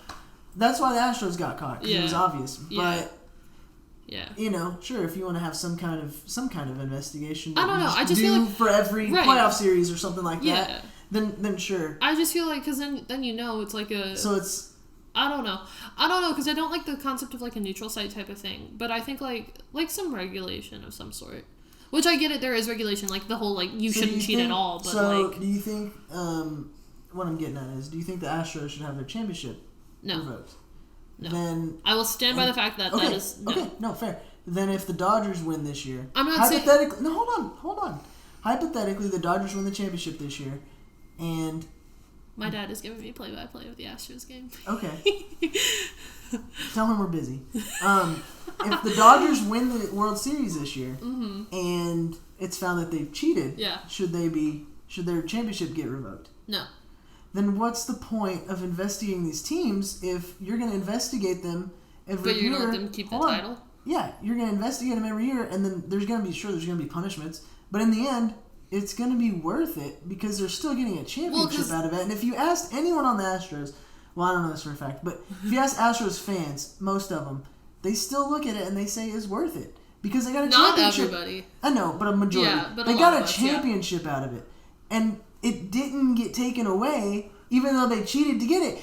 That's why the Astros got caught. 'Cause it was obvious. Yeah. But sure, if you want to have some kind of investigation, I don't know. I just feel like for every playoff series or something like that. Then sure. I just feel like because then it's like a. So it's. I don't know because I don't like the concept of like a neutral site type of thing. But I think like some regulation of some sort. Which I get it, there is regulation, like the whole you shouldn't cheat at all. But do you think what I'm getting at is, do you think the Astros should have their championship revoked? then I will stand by the fact that that is no. Okay, no, fair. Then if the Dodgers win this year, I'm not hypothetically, no, hold on. Hypothetically, the Dodgers win the championship this year, and my dad is giving me play-by-play of the Astros game. Okay. Tell him we're busy. If the Dodgers win the World Series this year, and it's found that they've cheated, should their championship get revoked? No. Then what's the point of investigating these teams if you're going to investigate them every year? But you're going to let them keep the title? Yeah, you're going to investigate them every year, and then there's going to be punishments. But in the end, it's going to be worth it because they're still getting a championship out of it. And if you asked anyone on the Astros, well, I don't know this for a fact, but if you ask Astros fans, most of them, they still look at it and they say it's worth it because they got a championship. Not everybody. I know, but a majority. Yeah, but they got a championship out of it. And it didn't get taken away, even though they cheated to get it.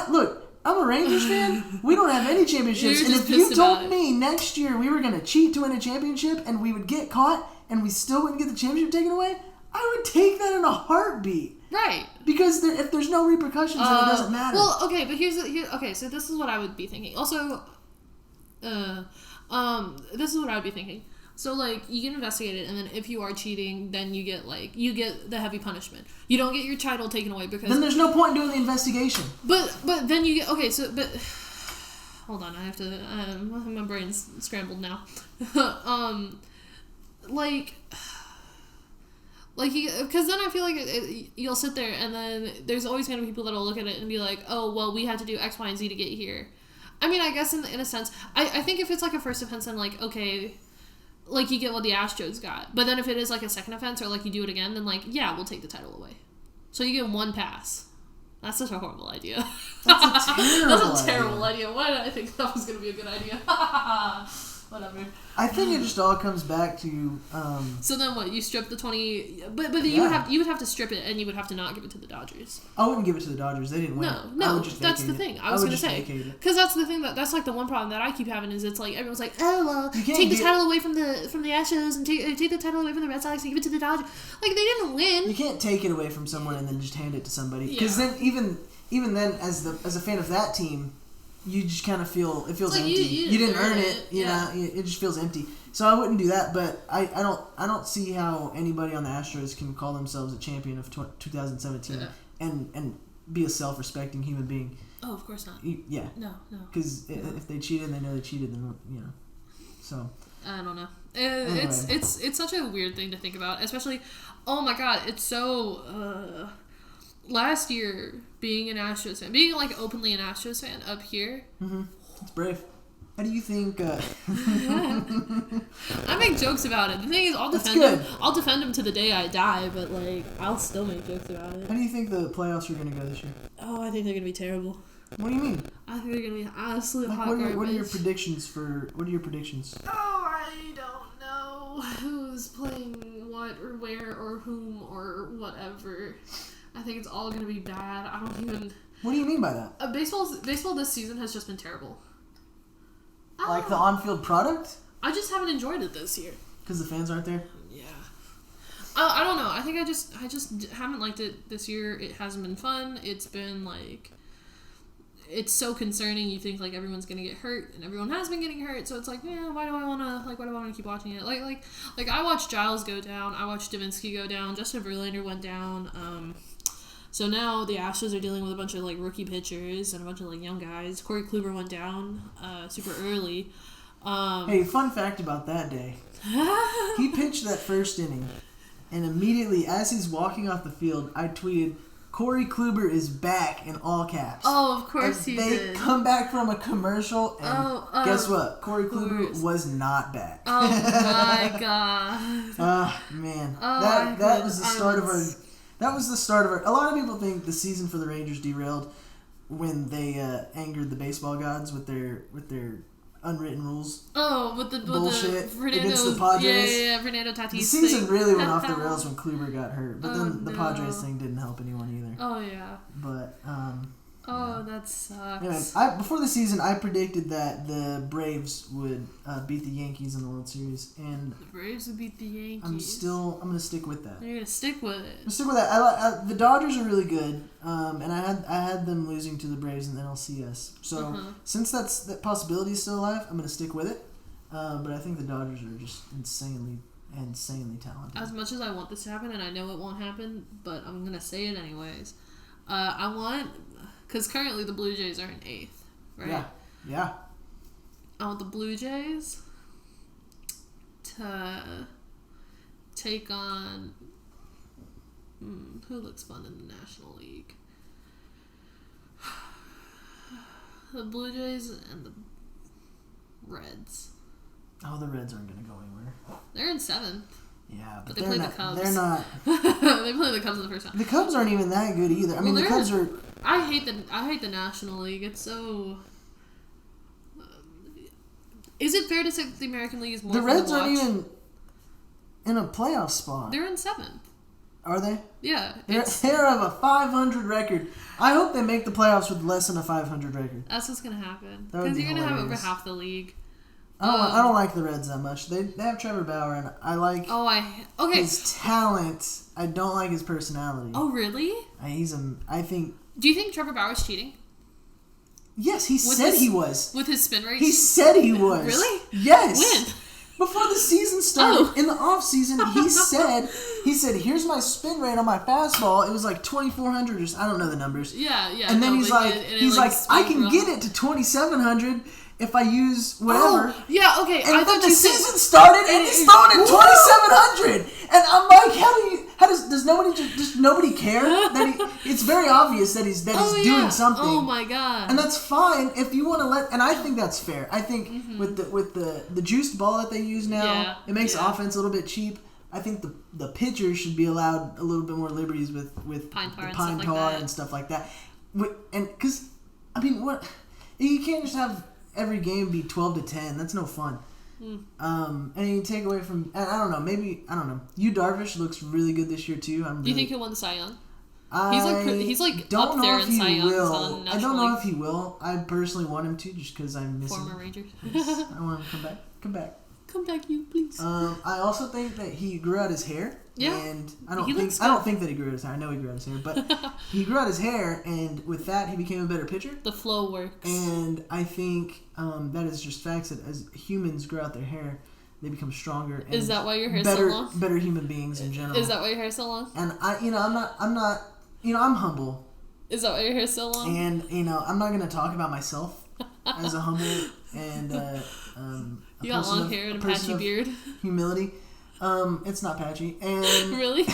Look, I'm a Rangers fan. We don't have any championships. And if you told me next year we were going to cheat to win a championship and we would get caught and we still wouldn't get the championship taken away, I would take that in a heartbeat. Right. Because if there's no repercussions, then it doesn't matter. Well, okay, but okay, so this is what I would be thinking. Also, this is what I would be thinking. So, like, you get investigated, and then if you are cheating, then you get the heavy punishment. You don't get your title taken away because... Then there's no point in doing the investigation. But then you get... Okay, so, but... Hold on, I have to... my brain's scrambled now. Because then I feel like you'll sit there, and then there's always going to be people that'll look at it and be like, oh, well, we had to do X, Y, and Z to get here. I mean, I guess in a sense, I think if it's like a first offense, then like, okay... Like, you get what the Astros got. But then if it is, like, a second offense or, like, you do it again, then, like, yeah, we'll take the title away. So you get one pass. That's such a horrible idea. That's a terrible idea. Why did I think that was going to be a good idea? Whatever. I think it just all comes back to... So then what? You strip the 20... But you would have to strip it, and you would have to not give it to the Dodgers. I wouldn't give it to the Dodgers. They didn't win. No, that's the thing. I was going to say. Because that's the thing. That's like the one problem that I keep having is it's like, everyone's like, oh, well, take the title away from the Astros and take the title away from the Red Sox and give it to the Dodgers. Like, they didn't win. You can't take it away from someone and then just hand it to somebody. Because then, even then, as a fan of that team... You just kind of feel it feels like empty. You didn't earn it, you know. It just feels empty. So I wouldn't do that. But I don't see how anybody on the Astros can call themselves a champion of 2017 and be a self-respecting human being. Oh, of course not. No. Because if they cheated, and they know they cheated. Then So I don't know. Anyway. It's such a weird thing to think about, especially. Oh my God, it's so. Last year, being an Astros fan, being like openly an Astros fan up here. It's brave. How do you think? I make jokes about it. The thing is, I'll defend him. I'll defend him to the day I die, but like, I'll still make jokes about it. How do you think the playoffs are going to go this year? Oh, I think they're going to be terrible. What do you mean? I think they're going to be absolute hot garbage. What What are your predictions? Oh, I don't know who's playing what or where or whom or whatever. I think it's all going to be bad. I don't even... What do you mean by that? Baseball this season has just been terrible. Like the on-field product? I just haven't enjoyed it this year. Because the fans aren't there? Yeah. I don't know. I think I just haven't liked it this year. It hasn't been fun. It's been like... It's so concerning. You think like everyone's gonna get hurt, and everyone has been getting hurt. So it's like, yeah, why do I want to keep watching it? Like I watched Giles go down. I watched Davinsky go down. Justin Verlander went down. So now the Astros are dealing with a bunch of like rookie pitchers and a bunch of like young guys. Corey Kluber went down super early. Hey, fun fact about that day. He pitched that first inning, and immediately as he's walking off the field, I tweeted, Corey Kluber is back in all caps. Oh, of course he did. They come back from a commercial, and guess what? Corey Kluber was not back. Oh my God. Man. That was the start of our... That was the start of our... A lot of people think the season for the Rangers derailed when they angered the baseball gods with their unwritten rules. Oh, with the bullshit Fernando, against the Padres. Yeah, Fernando Tatis. The season really went off the rails when Kluber got hurt, but then the Padres thing didn't help anyone either. Oh yeah. But Oh, that sucks. Anyway, before the season, I predicted that the Braves would beat the Yankees in the World Series, and the Braves would beat the Yankees. I'm gonna stick with that. You're gonna stick with it. I'm stick with that. The Dodgers are really good, and I had them losing to the Braves in the NLCS. So since that possibility is still alive, I'm gonna stick with it. But I think the Dodgers are just insanely talented. As much as I want this to happen, and I know it won't happen, but I'm gonna say it anyways. I want, because currently the Blue Jays are in 8th, right? Yeah. I want the Blue Jays to take on who looks fun in the National League. The Blue Jays and the Reds. Oh, the Reds aren't going to go anywhere. They're in 7th. Yeah, but they play the Cubs. They're not. They play the Cubs in the first round. The Cubs aren't even that good either. I mean, the Cubs are. I hate the National League. It's so. Is it fair to say that the American League is more? The Reds aren't even in a playoff spot. They're in 7th. Are they? Yeah. They're of a 500 record. I hope they make the playoffs with less than a 500 record. That's what's gonna happen. Because you're gonna have over half the league. I don't like the Reds that much. They have Trevor Bauer, and I like his talent. I don't like his personality. Oh, really? I think. Do you think Trevor Bauer's cheating? Yes, he said he was. With his spin rate? He said he was. Really? Yes. When? Before the season started, in the off season, he said, here's my spin rate on my fastball. It was like 2,400 or I don't know the numbers. Yeah. And then he's like, I can get it to 2,700 if I use whatever. Oh, yeah, okay. And then the season started, and he's throwing at 2,700. And I'm like, does nobody care that it's very obvious that he's doing something. Oh my god. And that's fine if you want to and I think that's fair. I think with the juiced ball that they use now, it makes offense a little bit cheap. I think the pitchers should be allowed a little bit more liberties with pine tar and stuff like that. And because I mean, you can't just have every game be 12-10. That's no fun. And you take away from, I don't know. Yu Darvish looks really good this year too. Do you think he'll win the Cy Young? He's like don't up know there if in Cy Youngs will. I don't know if he will. I personally want him to, just because I miss him. Former Rangers. I want him to come back. Come back, you please. I also think that he grew out his hair. Yeah. And I don't think that he grew out his hair. I know he grew out his hair, but he grew out his hair, and with that, he became a better pitcher. The flow works. And I think that is just facts that as humans grow out their hair, they become stronger. And is that why your hair's so long? Better human beings in general. Is that why your hair's so long? And I'm humble. Is that why your hair's so long? And I'm not gonna talk about myself as a humble and you got long hair and a patchy beard. Humility. It's not patchy. And really?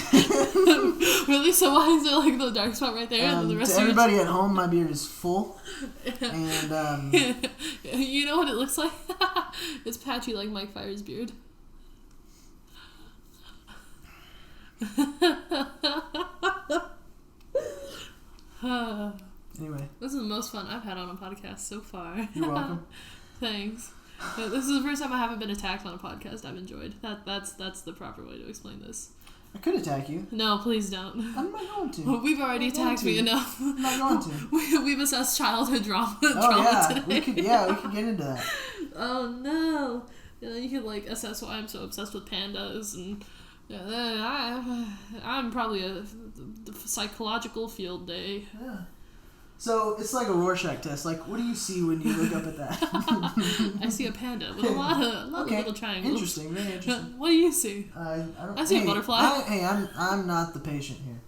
Really? So why is there like the dark spot right there? And the rest to everybody at home, my beard is full. And you know what it looks like? It's patchy like Mike Fire's beard. Anyway, this is the most fun I've had on a podcast so far. You're welcome. Thanks. This is the first time I haven't been attacked on a podcast I've enjoyed. That's the proper way to explain this. I could attack you. No, please don't. I'm not going to. We've already attacked me enough. I'm not going to. We've assessed childhood trauma today. We could get into that. Oh no. You could like assess why I'm so obsessed with pandas, and I'm probably the psychological field day. Yeah. So it's like a Rorschach test. Like, what do you see when you look up at that? I see a panda with a lot of little triangles. Interesting, very interesting. What do you see? I see a butterfly. I'm not the patient here.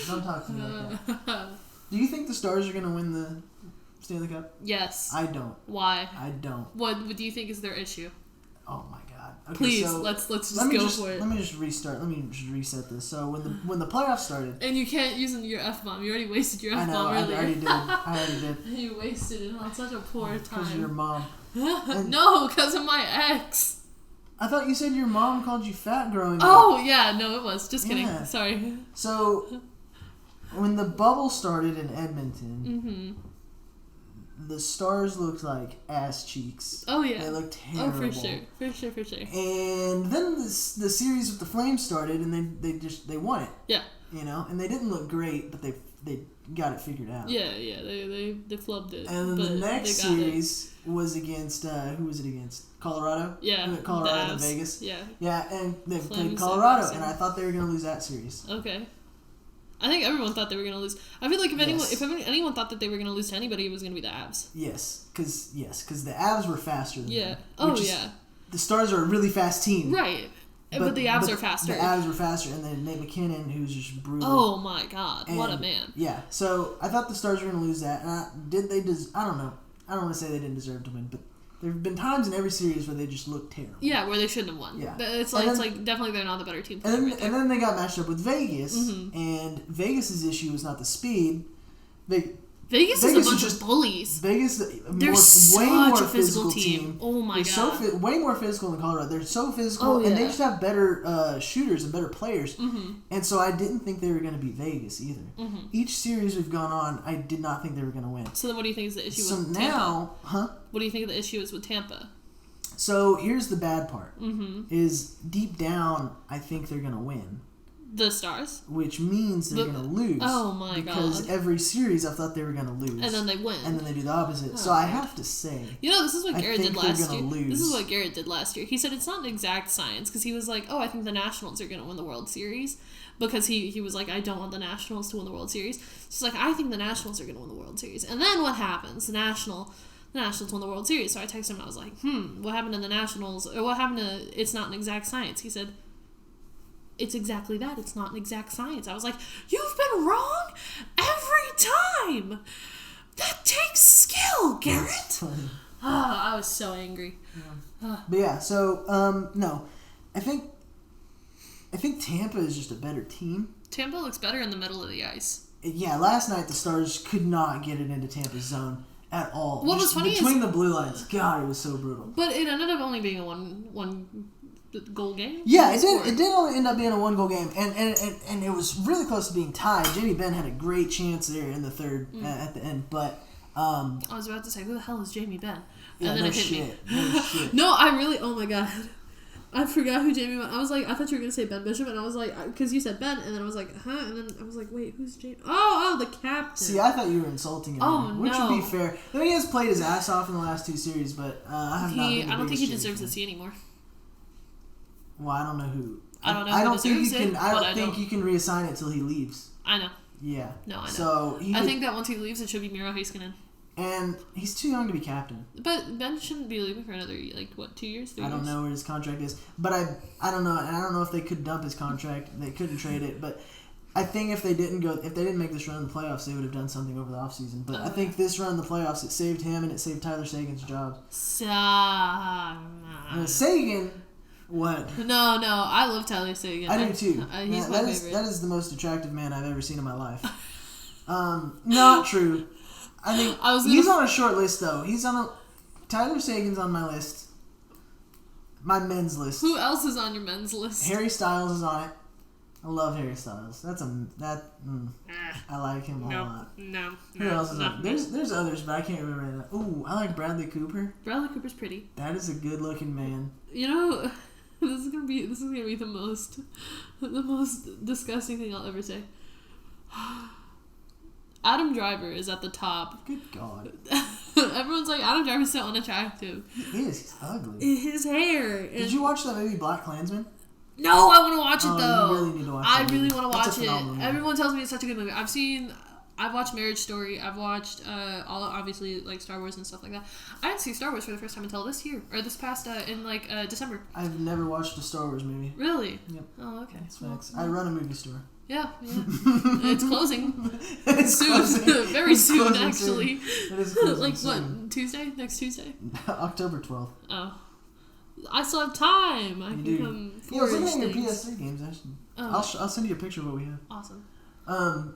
Don't talk to me like that. Do you think the Stars are gonna win the Stanley Cup? Yes. I don't. Why? I don't. What do you think is their issue? Oh my God. Okay, please, so let's just go for it. Let me just restart. Let me just reset this. So when the playoffs started, and you can't use your F-bomb. You already wasted your F-bomb earlier. I already did. You wasted it on such a poor time. Because of your mom. No, because of my ex. I thought you said your mom called you fat growing up. Oh yeah, no, it was. Just kidding. Yeah. Sorry. So when the bubble started in Edmonton. The Stars looked like ass cheeks. Oh yeah, they looked terrible. Oh for sure. And then the series with the Flames started, and they won it. Yeah. And they didn't look great, but they they got it figured out. Yeah, they flubbed it. And then the next series was against who was it against? Colorado. Yeah, Colorado and Vegas. Yeah. Yeah, and they played Flames Colorado, and I thought they were gonna lose that series. Okay. I think everyone thought they were gonna lose. I feel like if anyone thought that they were gonna lose to anybody, it was gonna be the Avs. Yes, because the Avs were faster than them. Yeah. The Stars are a really fast team. Right. But the Avs are faster. The Avs were faster, and then Nate McKinnon, who's just brutal. Oh my God! What a man! Yeah, so I thought the Stars were going to lose that. And I don't know. I don't want to say they didn't deserve to win, but there have been times in every series where they just look terrible. Yeah, where they shouldn't have won. Yeah, it's like definitely they're not the better team. And then they got matched up with Vegas, and Vegas's issue was not the speed. Vegas is a bunch of bullies. Vegas, they're way more physical team. Oh my God. Way more physical than Colorado. They're so physical, and they just have better shooters and better players. And so I didn't think they were going to beat Vegas either. Each series we've gone on, I did not think they were going to win. So then what do you think is the issue with Tampa? What do you think the issue is with Tampa? So here's the bad part. Is deep down, I think they're going to win. The Stars? Which means they're going to lose. Oh my God. Because every series I thought they were going to lose. And then they win. And then they do the opposite. So I have to say... this is what Garrett did last year. This is what Garrett did last year. He said it's not an exact science because he was like, I think the Nationals are going to win the World Series. Because he was like, I don't want the Nationals to win the World Series. So he's like, I think the Nationals are going to win the World Series. And then what happens? The Nationals won the World Series. So I texted him and I was like, what happened to the Nationals? Or what happened to it's not an exact science? He said... It's exactly that. It's not an exact science. I was like, you've been wrong every time. That takes skill, Garrett. I was so angry. Yeah. But yeah, so no, I think Tampa is just a better team. Tampa looks better in the middle of the ice. Yeah, last night the Stars could not get it into Tampa's zone at all. What was funny between the blue lines, God, it was so brutal. But it ended up only being a one goal game? Yeah, it did only end up being a 1-goal game, and it was really close to being tied. Jamie Benn had a great chance there in the third at the end, but I was about to say, who the hell is Jamie Benn? And then it hit me. No shit. No, I really, oh my God. I forgot who Jamie Benn. I was like, I thought you were going to say Ben Bishop, and I was like, because you said Ben, and then I was like, huh? And then I was like, wait, who's Jamie? Oh, the captain. See, I thought you were insulting him. Which would be fair. I mean, he has played his ass off in the last 2 series, but I don't think he deserves to see anymore. Well, I don't know who. I don't think you can reassign it till he leaves. I know. Yeah. No, I know. So I think that once he leaves, it should be Miro Heiskanen. And he's too young to be captain. But Ben shouldn't be leaving for another 2 years? 3 years? I don't know where his contract is, but I don't know, and I don't know if they could dump his contract. They couldn't trade it, but I think if they didn't make this run in the playoffs, they would have done something over the offseason. But I think this run in the playoffs, it saved him and it saved Tyler Sagan's job. Sagan. What? No, I love Tyler Sagan. I do too. He's my favorite. That is the most attractive man I've ever seen in my life. Not true. I think he's on a short list though. Tyler Sagan's on my list. My men's list. Who else is on your men's list? Harry Styles is on it. I love Harry Styles. I like him a lot. No. Who else is on? There's others, but I can't remember right now. Ooh, I like Bradley Cooper. Bradley Cooper's pretty. That is a good looking man. This is gonna be the most disgusting thing I'll ever say. Adam Driver is at the top. Good God. Everyone's like, Adam Driver's so unattractive. He is. He's ugly. His hair. Did you watch that movie Black Klansman? No, I want to watch it though. You really need to watch it. I really want to watch it. Everyone tells me it's such a good movie. I've watched Marriage Story. I've watched all obviously like Star Wars and stuff like that. I didn't see Star Wars for the first time until this year or this past in December. I've never watched a Star Wars movie. Really? Yep. Oh, okay. That's facts. I run a movie store. Yeah. It's closing. It's soon. Very soon, actually. It is closing like soon. What? Tuesday? Next Tuesday? October 12th. Oh. I still have time. I can come I was looking at your PS3 games, actually. I'll send you a picture of what we have. Awesome.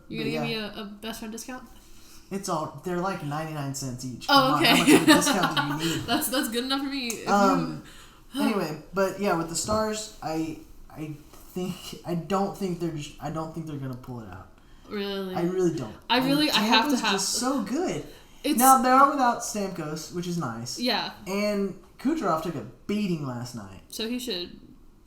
You gonna give me a best friend discount? They're like 99 cents each. Oh, okay. How much of a discount do you need? That's good enough for me. Anyway, but yeah, with the Stars, I don't think they're gonna pull it out. Really? I really don't. I have to have. Just so good. Now they are without Stamkos, which is nice. Yeah. And Kucherov took a beating last night. So he should.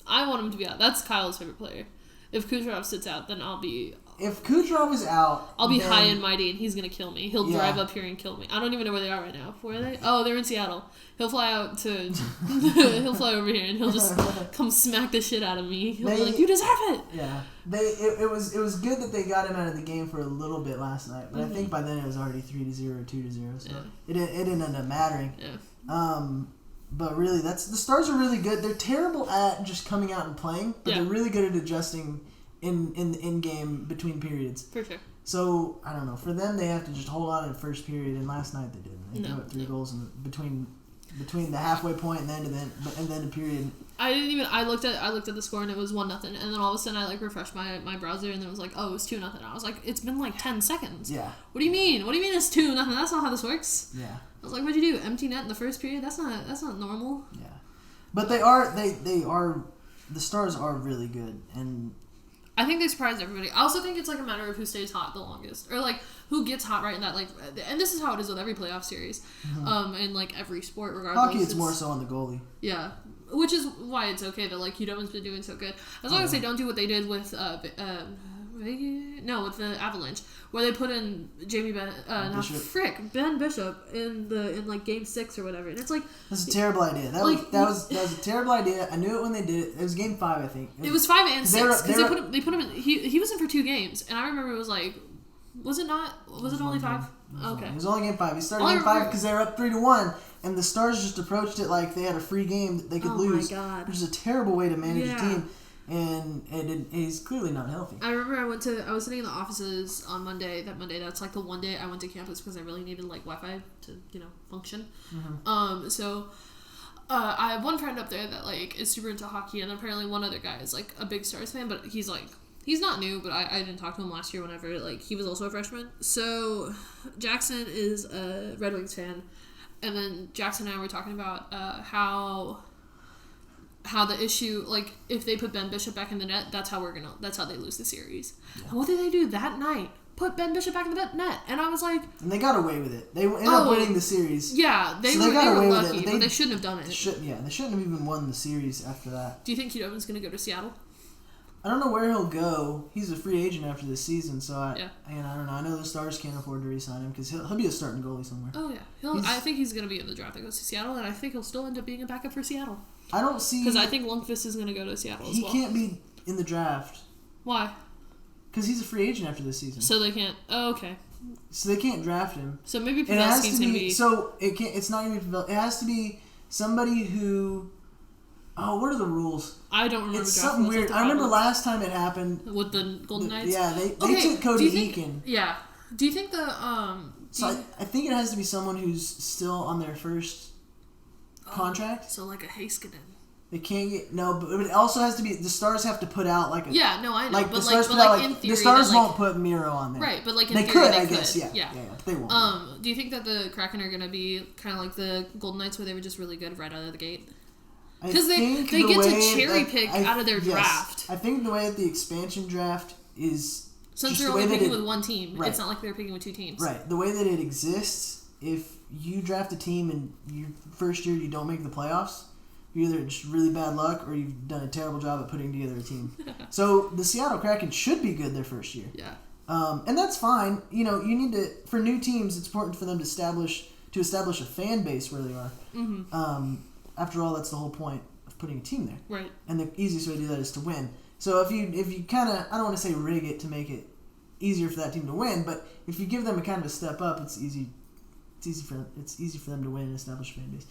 I want him to be out. That's Kyle's favorite player. If Kucherov sits out, then I'll be if Kucherov is out, I'll be high and mighty, and he's gonna kill me. He'll drive up here and kill me. I don't even know where they are right now. Where are they? Oh, they're in Seattle. He'll fly out to. He'll fly over here, and he'll just come smack the shit out of me. He'll be like, "You deserve it." Yeah, it was good that they got him out of the game for a little bit last night, but I think by then it was already 3-0 or 2-0, so it didn't end up mattering. Yeah. But really, the Stars are really good. They're terrible at just coming out and playing, but they're really good at adjusting in game between periods. For sure. So I don't know. For them, they have to just hold on in the first period, and last night they didn't. They threw up 3 goals between the halfway point and then the period. I looked at the score and it was 1-0, and then all of a sudden I refreshed my browser and it was like, oh, it was 2-0. I was like, it's been 10 seconds. Yeah. What do you mean? What do you mean it's 2-0? That's not how this works. Yeah. I was like, what'd you do? Empty net in the first period? That's not normal. Yeah. But they are the Stars are really good, and I think they surprised everybody. I also think it's a matter of who stays hot the longest, or who gets hot right in that and this is how it is with every playoff series, in every sport regardless. Hockey, it's more so on the goalie. Yeah, which is why it's okay that UW's been doing so good. As long as they don't do what they did with with the Avalanche, where they put in Ben Bishop in Game 6 or whatever, and it's that's a terrible idea. That was a terrible idea. I knew it when they did it. It was Game 5, I think. It was 5 and 6 because they put him in. He was in for 2 games, and I remember it was was it not? Was it only 5? Okay. It was only Game 5. He started Game 5 because they were up 3-1, and the Stars just approached it like they had a free game that they could lose. Oh my God. Which is a terrible way to manage a team. And he's clearly not healthy. I remember I was sitting in the offices on Monday. That's the one day I went to campus because I really needed Wi-Fi to function. Mm-hmm. So I have one friend up there that is super into hockey, and apparently one other guy is a big Stars fan, but he's not new, but I didn't talk to him last year whenever he was also a freshman. So Jackson is a Red Wings fan, and then Jackson and I were talking about how the issue, if they put Ben Bishop back in the net, that's how they lose the series. Yeah. And what did they do that night? Put Ben Bishop back in the net. And I was like... And they got away with it. They ended up winning the series. Yeah, they were lucky, but they shouldn't have done it. They shouldn't have even won the series after that. Do you think Hugh Owen's going to go to Seattle? I don't know where he'll go. He's a free agent after this season, so I don't know. I know the Stars can't afford to re-sign him because he'll be a starting goalie somewhere. Oh, yeah. I think he's going to be in the draft that goes to Seattle, and I think he'll still end up being a backup for Seattle. I don't see... Because I think Lundqvist is going to go to Seattle as well. He can't be in the draft. Why? Because he's a free agent after this season. So they can't... Oh, okay. So they can't draft him. So maybe Pavelski's going to be... So it's not going to be Pavelski. It has to be somebody who... Oh, what are the rules? I don't remember. It's something weird. I remember last time it happened... With the Golden Knights? Yeah, they took Cody Eakin. Yeah. Do you think the... I think it has to be someone who's still on their first... contract. So a Heiskanen. They can't get but it also has to be the Stars have to put out I know. But the Stars in theory, the Stars won't put Miro on there. Right, but in they theory, could, they I could. guess, yeah, but they won't. Do you think that the Kraken are gonna be kind of like the Golden Knights, where they were just really good right out of the gate? Because they get to cherry pick out of their draft. I think the way that the expansion draft is, since they're only picking with one team, right. It's not like they're picking with 2 teams. Right, the way that it exists, if you draft a team and your first year you don't make the playoffs, you're either just really bad luck or you've done a terrible job at putting together a team. So the Seattle Kraken should be good their first year. Yeah. And that's fine. You need to, for new teams, it's important for them to establish a fan base where they are. Mm-hmm. After all, that's the whole point of putting a team there. Right. And the easiest way to do that is to win. So if you kind of, I don't want to say rig it to make it easier for that team to win, but if you give them a kind of a step up, it's easy for them to win and establish a fan base.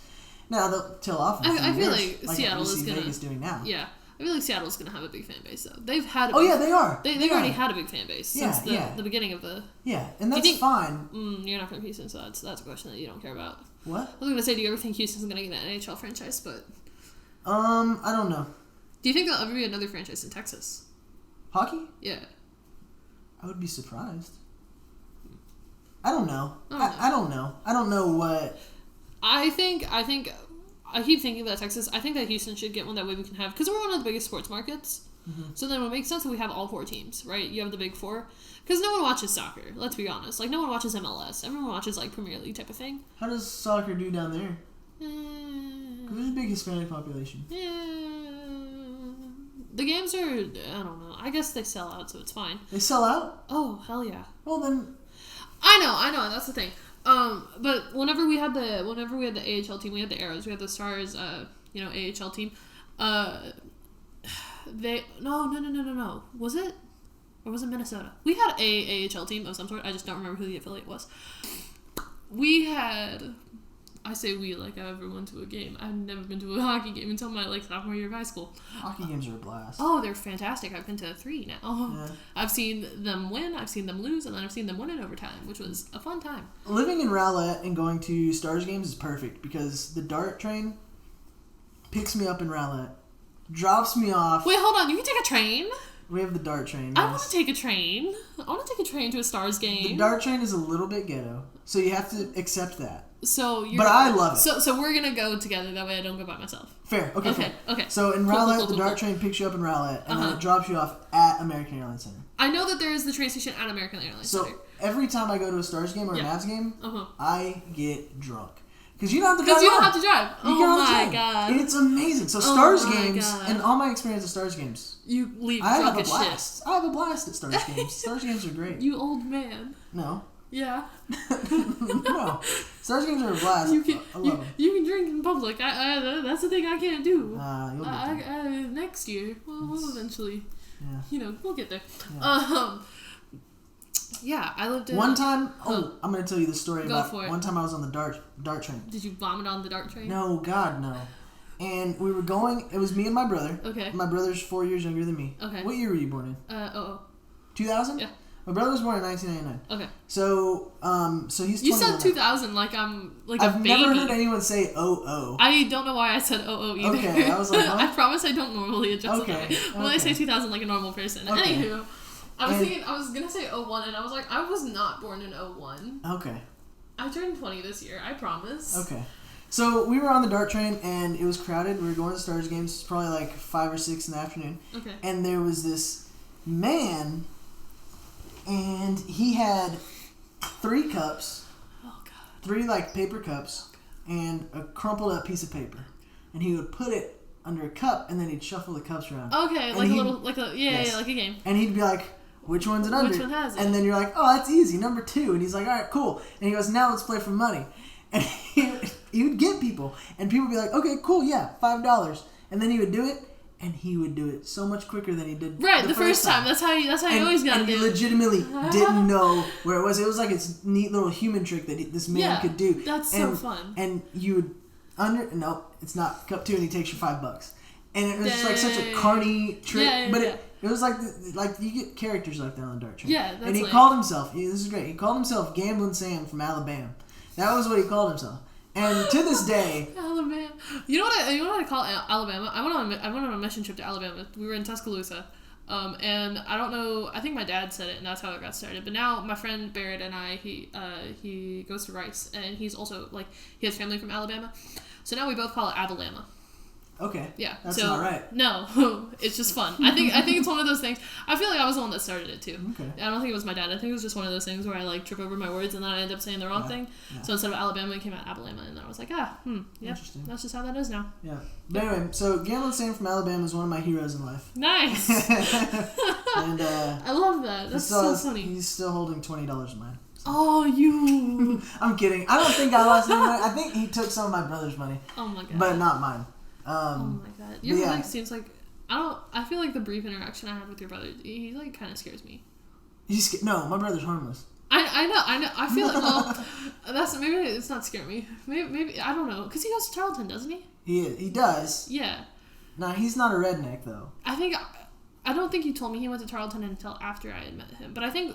Now they'll tail off. I feel like Seattle is gonna. Vegas doing now. Yeah, I feel like Seattle's gonna have a big fan base though. They've had. They are. They've already had a big fan base since the beginning of the. Yeah, and that's fine. You're not from Houston, so that's a question that you don't care about. What? I was gonna say, do you ever think Houston's gonna get an NHL franchise? But. I don't know. Do you think there'll ever be another franchise in Texas? Hockey? Yeah. I would be surprised. I don't know. I don't know. I don't know what. I keep thinking that Texas. I think that Houston should get one, that way we can have, because we're one of the biggest sports markets. Mm-hmm. So then it makes sense that we have all 4 teams, right? You have the big 4, because no one watches soccer. Let's be honest. No one watches MLS. Everyone watches Premier League type of thing. How does soccer do down there? Because there's a big Hispanic population. The games are, I don't know. I guess they sell out, so it's fine. They sell out? Oh, hell yeah. Well, then... I know, that's the thing. But whenever we had the AHL team, we had the Arrows, we had the Stars, AHL team, no. Was it? Or was it Minnesota? We had a AHL team of some sort. I just don't remember who the affiliate was. We had... I say we like I ever went to a game. I've never been to a hockey game until my sophomore year of high school. Hockey games are a blast. Oh, they're fantastic. I've been to 3 now. Yeah. I've seen them win, I've seen them lose, and then I've seen them win in overtime, which was a fun time. Living in Rowlett and going to Stars games is perfect because the DART train picks me up in Rowlett, drops me off. Wait, hold on. You can take a train? We have the DART train. I want to take a train. I want to take a train to a Stars game. The DART train is a little bit ghetto, so you have to accept that. But I love it. So we're gonna go together. That way I don't go by myself. Fair. Okay. Fair. Okay. So in Rowlett, the DART train picks you up in Rowlett, and then it drops you off at American Airlines Center. I know that there is the train station at American Airlines Center. So every time I go to a Stars game or a Mavs game, I get drunk. Because you don't have to drive. Because you don't have to drive. Oh my god. And it's amazing. So Stars games, and all my experience at Stars games, you leave drunk as shit. I have a blast at Stars games. Stars games are great. You old man. No. Yeah. No. Stars games are a blast. I love them. You can drink in public. That's the thing I can't do. You'll get there. Next year. We'll eventually. Yeah. We'll get there. Yeah. I lived in... One time... I'm going to tell you the story about... for it. One time I was on the DART train. Did you vomit on the DART train? No, God, no. And we were going... It was me and my brother. Okay. My brother's 4 years younger than me. Okay. What year were you born in? 2000? Yeah. My brother was born in 1999. Okay. So he's 21. You said 2000 like I'm like I've a baby. I've never heard anyone say 00. I don't know why I said 00 either. Okay, I was like, huh? I promise I don't normally adjust okay. it. When I say 2000 like a normal person. Okay. Anywho, I was gonna say 01 and I was like, I was not born in 01. Okay. I turned 20 this year, I promise. Okay. So we were on the DART train and it was crowded. We were going to Stars games. It's probably like 5 or 6 in the afternoon. Okay. And there was this man, and he had 3 cups. Oh god. 3 like paper cups and a crumpled up piece of paper. And he would put it under a cup and then he'd shuffle the cups around. Okay, and like a little, like a, yeah, like a game. And he'd be like, which one's it under? Which one has it? And then you're like, oh, that's easy, number 2. And he's like, all right, cool. And he goes, now let's play for money. And he would get people. And people would be like, okay, cool, yeah, $5. And then he would do it. And he would do it so much quicker than he did the first time. That's how you always gotta do it. And he legitimately didn't know where it was. It was like this neat little human trick that this man could do. That's so fun. And you would nope, it's not cup 2, and he takes you $5. And it was just like such a carny trick. But it was like you get characters like that on the DART train. Yeah, that's and he called himself. This is great. He called himself Gambling Sam from Alabama. That was what he called himself. And to this day, Alabama. You know what I call Alabama? I went on a mission trip to Alabama. We were in Tuscaloosa, and I don't know. I think my dad said it, and that's how it got started. But now my friend Barrett and I, he goes to Rice, and he's also he has family from Alabama, so now we both call it Abalama. Okay. Yeah. That's not right. No, it's just fun. I think it's one of those things. I feel like I was the one that started it too. Okay. I don't think it was my dad. I think it was just one of those things where I trip over my words and then I end up saying the wrong thing. Yeah. So instead of Alabama, it came out Abalama, and then I was like, yeah, interesting. That's just how that is now. Yeah. But anyway, so Gambling Sam from Alabama is one of my heroes in life. Nice. And I love that. That's so funny. He's still holding $20 of mine. So. Oh, you. I'm kidding. I don't think I lost any money. I think he took some of my brother's money. Oh my god. But not mine. Oh my god. Your brother seems like... I feel like the brief interaction I had with your brother, he kind of scares me. No, my brother's harmless. I know. I feel like, maybe it's not scare me. Maybe, I don't know. Because he goes to Tarleton, doesn't he? He does. Yeah. No, he's not a redneck, though. I don't think he told me he went to Tarleton until after I had met him. But I think...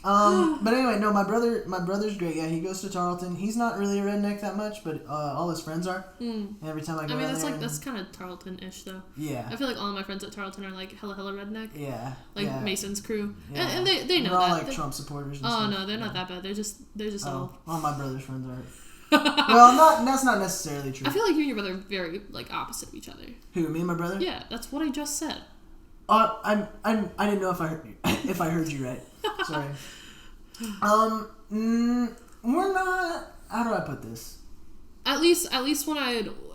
But anyway, no, my brother's great. Yeah, he goes to Tarleton. He's not really a redneck that much, but all his friends are. And every time I go that's kind of Tarleton-ish, though. Yeah. I feel like all of my friends at Tarleton are hella redneck. Yeah. Mason's crew. Yeah. And they know they're that. all Trump supporters and stuff. stuff. No, they're not that bad. They're just all... All my brother's friends are. Well, that's not necessarily true. I feel like you and your brother are very, opposite of each other. Who, me and my brother? Yeah, that's what I just said. I didn't know if I heard you right. Sorry. We're not. How do I put this? At least when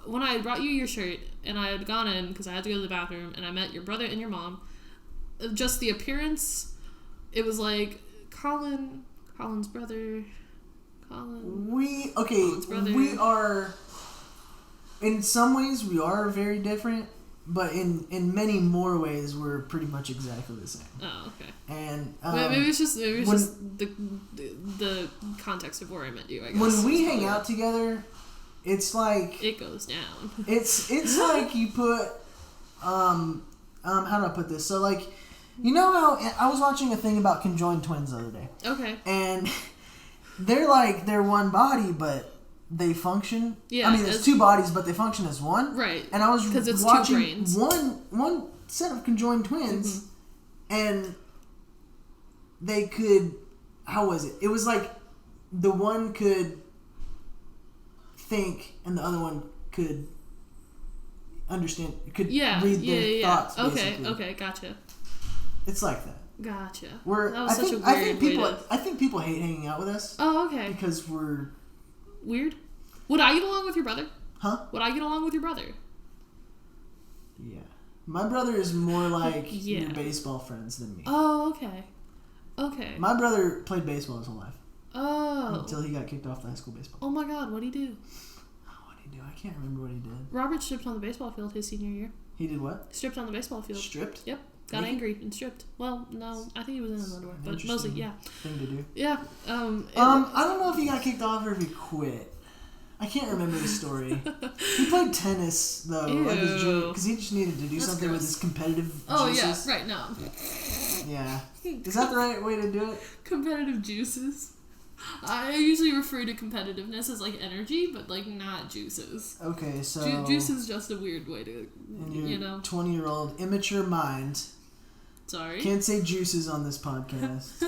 when I brought you your shirt and I had gone in because I had to go to the bathroom and I met your brother and your mom, just the appearance, it was like Colin's brother, Colin's brother. We are, in some ways we are very different, but in many more ways we're pretty much exactly the same. Oh, okay. And maybe it's just the context of where I met you, I guess. When we hang out together, it's like it goes down. It's like you put how do I put this? So like, you know how I was watching a thing about conjoined twins the other day. Okay. And they're one body, but they function. Yeah. I mean, it's two bodies, but they function as one. Right. And I was it's watching two brains. one set of conjoined twins, and they could. How was it? It was like the one could think, and the other one could understand. Could read their thoughts. Basically. Okay, gotcha. It's like that. Gotcha. I think people hate hanging out with us. Oh, okay. Because we're weird. Would I get along with your brother? Huh? Would I get along with your brother? Yeah. My brother is more like your baseball friends than me. Oh, okay. Okay. My brother played baseball his whole life. Oh. Until he got kicked off the high school baseball. Oh my God, what'd he do? What'd he do? I can't remember what he did. Robert stripped on the baseball field his senior year. He did what? Stripped on the baseball field. Stripped? Yep. Got angry and stripped. Well, no, I think he was in his underwear, but mostly, yeah. Thing to do. Yeah. I don't know if he got kicked off or if he quit. I can't remember the story. He played tennis though, like his junior, because he just needed to do something with his competitive juices. Oh yeah, right now. Yeah. Is that the right way to do it? Competitive juices. I usually refer to competitiveness as like energy, but like not juices. Okay, so juice is just a weird way to, in your 20-year-old immature mind. Sorry. Can't say juices on this podcast.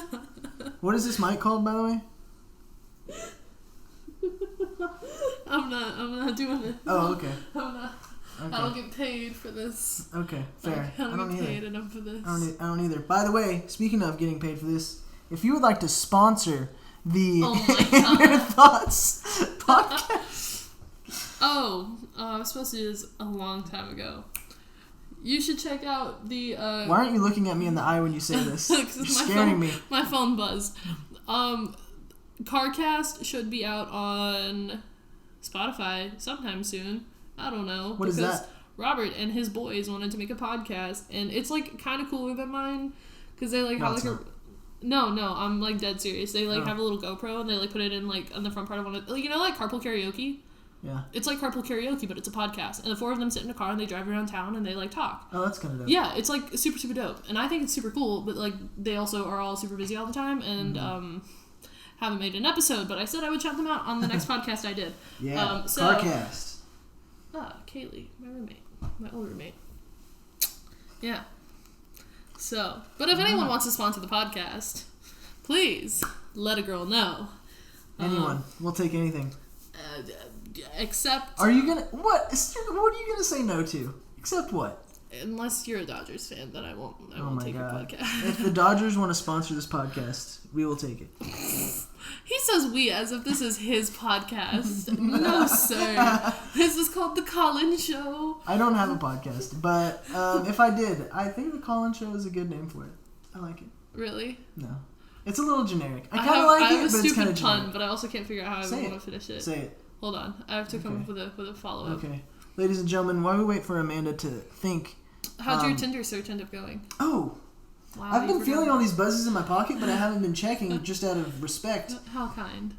What is this mic called, by the way? I'm not doing it. Oh, okay. I'm not. Okay. I don't get paid for this. Okay, fair. I don't get paid enough for this. I don't either. By the way, speaking of getting paid for this, if you would like to sponsor the Your Thoughts podcast. I was supposed to do this a long time ago. You should check out the... Why aren't you looking at me in the eye when you say this? You're scaring me. My phone buzzed. CarCast should be out on Spotify sometime soon. I don't know. What is that? Robert and his boys wanted to make a podcast, and it's like kind of cooler than mine because they like have like a... No, I'm like dead serious. They like have a little GoPro and they like put it in like on the front part of one of, like, you know, like carpool karaoke. Yeah. It's like carpool karaoke, but it's a podcast, and the four of them sit in a car and they drive around town and they like talk. Oh, that's kind of dope. Yeah, it's like super super dope, and I think it's super cool. But like they also are all super busy all the time and haven't made an episode. But I said I would shout them out on the next podcast I did. Yeah. CarCast. Kaylee, my roommate, my old roommate. Yeah. So, but if anyone wants to sponsor the podcast, please let a girl know. Anyone. We'll take anything. Except... Are you gonna... What are you gonna say no to? Except what? Unless you're a Dodgers fan, then I won't take your podcast. If the Dodgers want to sponsor this podcast, we will take it. He says we as if this is his podcast. No, sir. This is called The Collin Show. I don't have a podcast, but if I did, I think The Collin Show is a good name for it. I like it. Really? No. It's a little generic. I kind of like it, but it's kind of generic. I have a stupid pun, but I also can't figure out how I want to finish it. Say it. Hold on. I have to come up with a follow-up. Okay. Ladies and gentlemen, while we wait for Amanda to think... How'd your Tinder search end up going? Oh! Wow, I've been feeling all these buzzes in my pocket, but I haven't been checking just out of respect. How kind.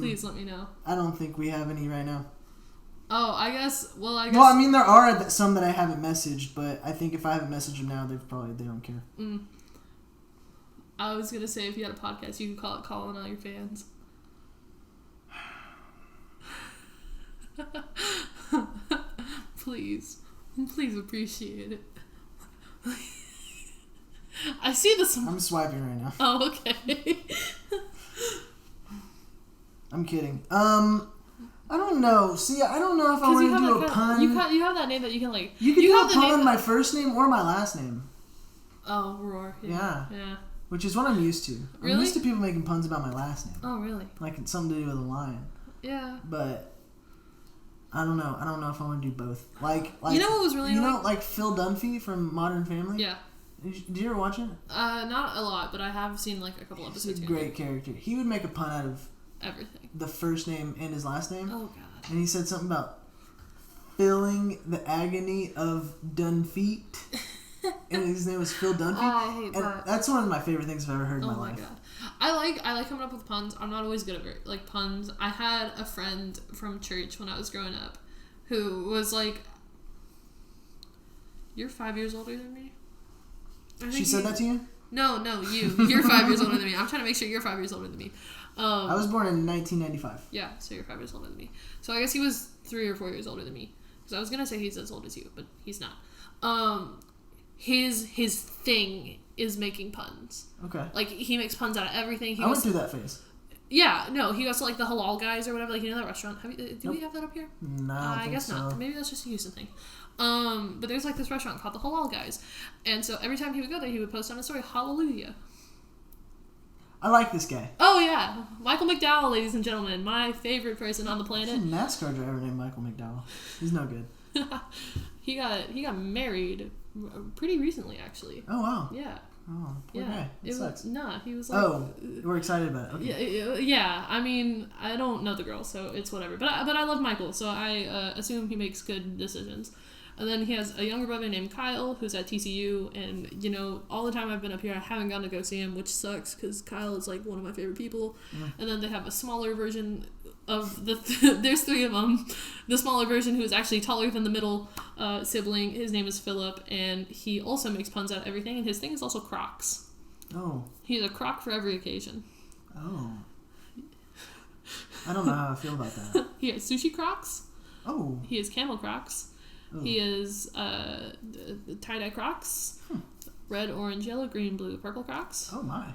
Please let me know. I don't think we have any right now. Oh, I guess... Well, I mean, there are some that I haven't messaged, but I think if I haven't messaged them now, they don't care. I was going to say, if you had a podcast, you could call it Calling All Your Fans. Please appreciate it. I see this. I'm swiping right now. Oh, okay. I'm kidding. I don't know. See, I don't know if I want to do a pun. You have that name that you can like. You can do a pun on my first name or my last name. Oh, Rohr. Yeah. Which is what I'm used to. Really? I'm used to people making puns about my last name. Oh, really? Like it's something to do with a lion. Yeah. But I don't know. I don't know if I want to do both. Like you know what was really like Phil Dunphy from Modern Family? Yeah. Did you ever watch it? Not a lot, but I have seen like a couple episodes. He's a great character. He would make a pun out of everything. The first name and his last name. Oh god. And he said something about feeling the agony of Dunfeet. And his name was Phil Dunphy. I hate that. That's one of my favorite things I've ever heard in my life. Oh my god. I like coming up with puns. I'm not always good at it. Like puns. I had a friend from church when I was growing up who was like, "You're 5 years older than me." She said that to you? No, you. You're 5 years older than me. I'm trying to make sure you're 5 years older than me. I was born in 1995. Yeah, so you're 5 years older than me. So I guess he was 3 or 4 years older than me. Because I was gonna say he's as old as you, but he's not. His thing is making puns. Okay. Like he makes puns out of everything. I went through that phase. Yeah, no, he goes to like the halal guys or whatever. Like you know that restaurant. Do we have that up here? No, I guess not. Maybe that's just a Houston thing. But there's like this restaurant called the Halal Guys, and so every time he would go there, he would post on his story, "Hallelujah." I like this guy. Oh yeah, Michael McDowell, ladies and gentlemen, my favorite person on the planet. There's a NASCAR driver named Michael McDowell. He's no good. He got married pretty recently, actually. Oh wow. Yeah. Oh, poor guy. It sucks. He was like... Oh, we're excited about it. Okay. Yeah, I mean, I don't know the girl, so it's whatever. But I love Michael, so I assume he makes good decisions. And then he has a younger brother named Kyle, who's at TCU, and, you know, all the time I've been up here, I haven't gone to go see him, which sucks, because Kyle is, like, one of my favorite people. Mm. And then they have a smaller version of there's 3 of them. The smaller version, who is actually taller than the middle sibling, his name is Philip, and he also makes puns out of everything, and his thing is also Crocs. Oh. He's a Croc for every occasion. Oh. I don't know how I feel about that. He has sushi Crocs. Oh. He has camel Crocs. Oh. He is tie-dye Crocs. Red, orange, yellow, green, blue, purple Crocs. Oh my.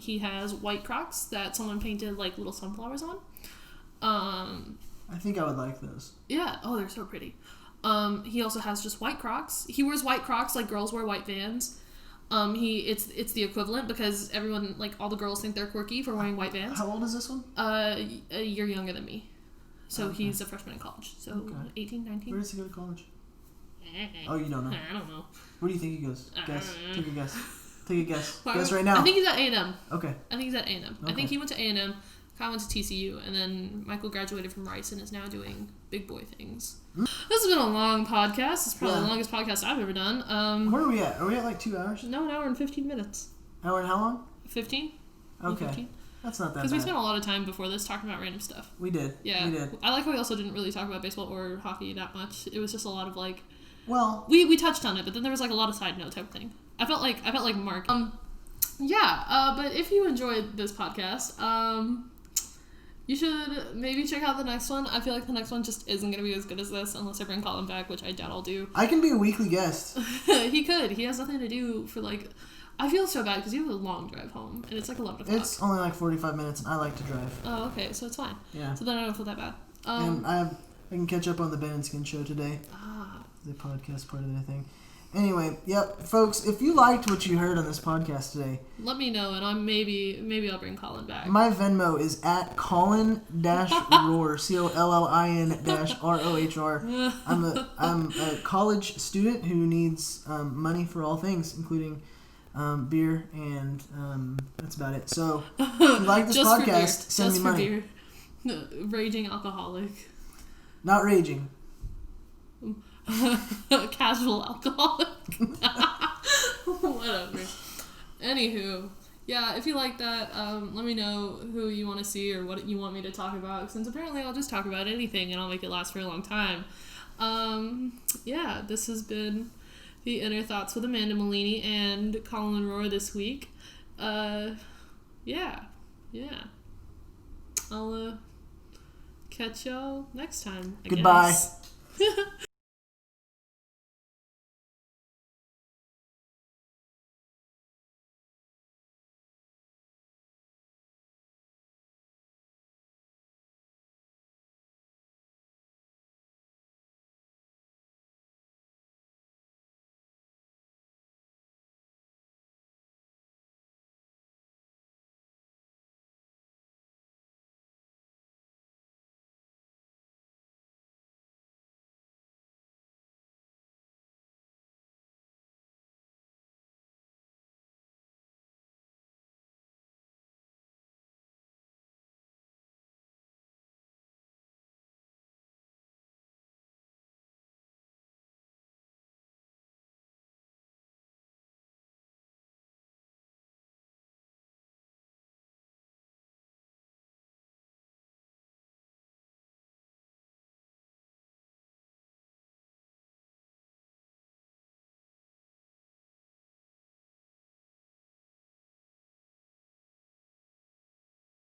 He has white Crocs that someone painted like little sunflowers on. I think I would like those. Yeah. Oh, they're so pretty. He also has just white Crocs. He wears white Crocs like girls wear white Vans. It's the equivalent because everyone, like all the girls think they're quirky for wearing white Vans. How old is this one? A year younger than me. So okay. He's a freshman in college. So okay. 18, 19. Where does he go to college? Oh, you don't know. I don't know. Where do you think he goes? Guess. Take a guess. Take a guess. Guess right now. I think he's at A&M. Okay. I think he's at A&M. Okay. I think he went to A&M. Kyle went to TCU, and then Michael graduated from Rice and is now doing big boy things. Mm. This has been a long podcast. It's probably the longest podcast I've ever done. Where are we at? Are we at like 2 hours? No, an hour and 15 minutes. Hour and how long? 15. Okay. 15. That's not that bad. Because we spent a lot of time before this talking about random stuff. We did. Yeah. We did. I like how we also didn't really talk about baseball or hockey that much. It was just a lot of like... Well... We touched on it, but then there was like a lot of side note type thing. I felt like Mark. But if you enjoyed this podcast, you should maybe check out the next one. I feel like the next one just isn't going to be as good as this unless I bring Collin back, which I doubt I'll do. I can be a weekly guest. He could. He has nothing to do for like... I feel so bad because you have a long drive home, and it's like 11 o'clock. It's only like 45 minutes, and I like to drive. Oh, okay, so it's fine. Yeah. So then I don't feel that bad. And I can catch up on the Ben and Skin show today. The podcast part of the thing. Anyway, yep, folks, if you liked what you heard on this podcast today, let me know, and maybe I'll bring Collin back. My Venmo is at Collin-Rohr, COLLIN-ROHR. I'm a college student who needs money for all things, including beer, and that's about it. So, if you like this podcast, send me money. Beer. No, raging alcoholic. Not raging. Casual alcoholic. Whatever. Anywho, yeah, if you like that, let me know who you want to see or what you want me to talk about, since apparently I'll just talk about anything and I'll make it last for a long time. This has been the Inner Thoughts with Amanda Malini and Collin Rohr this week. I'll catch y'all next time, I Goodbye. guess.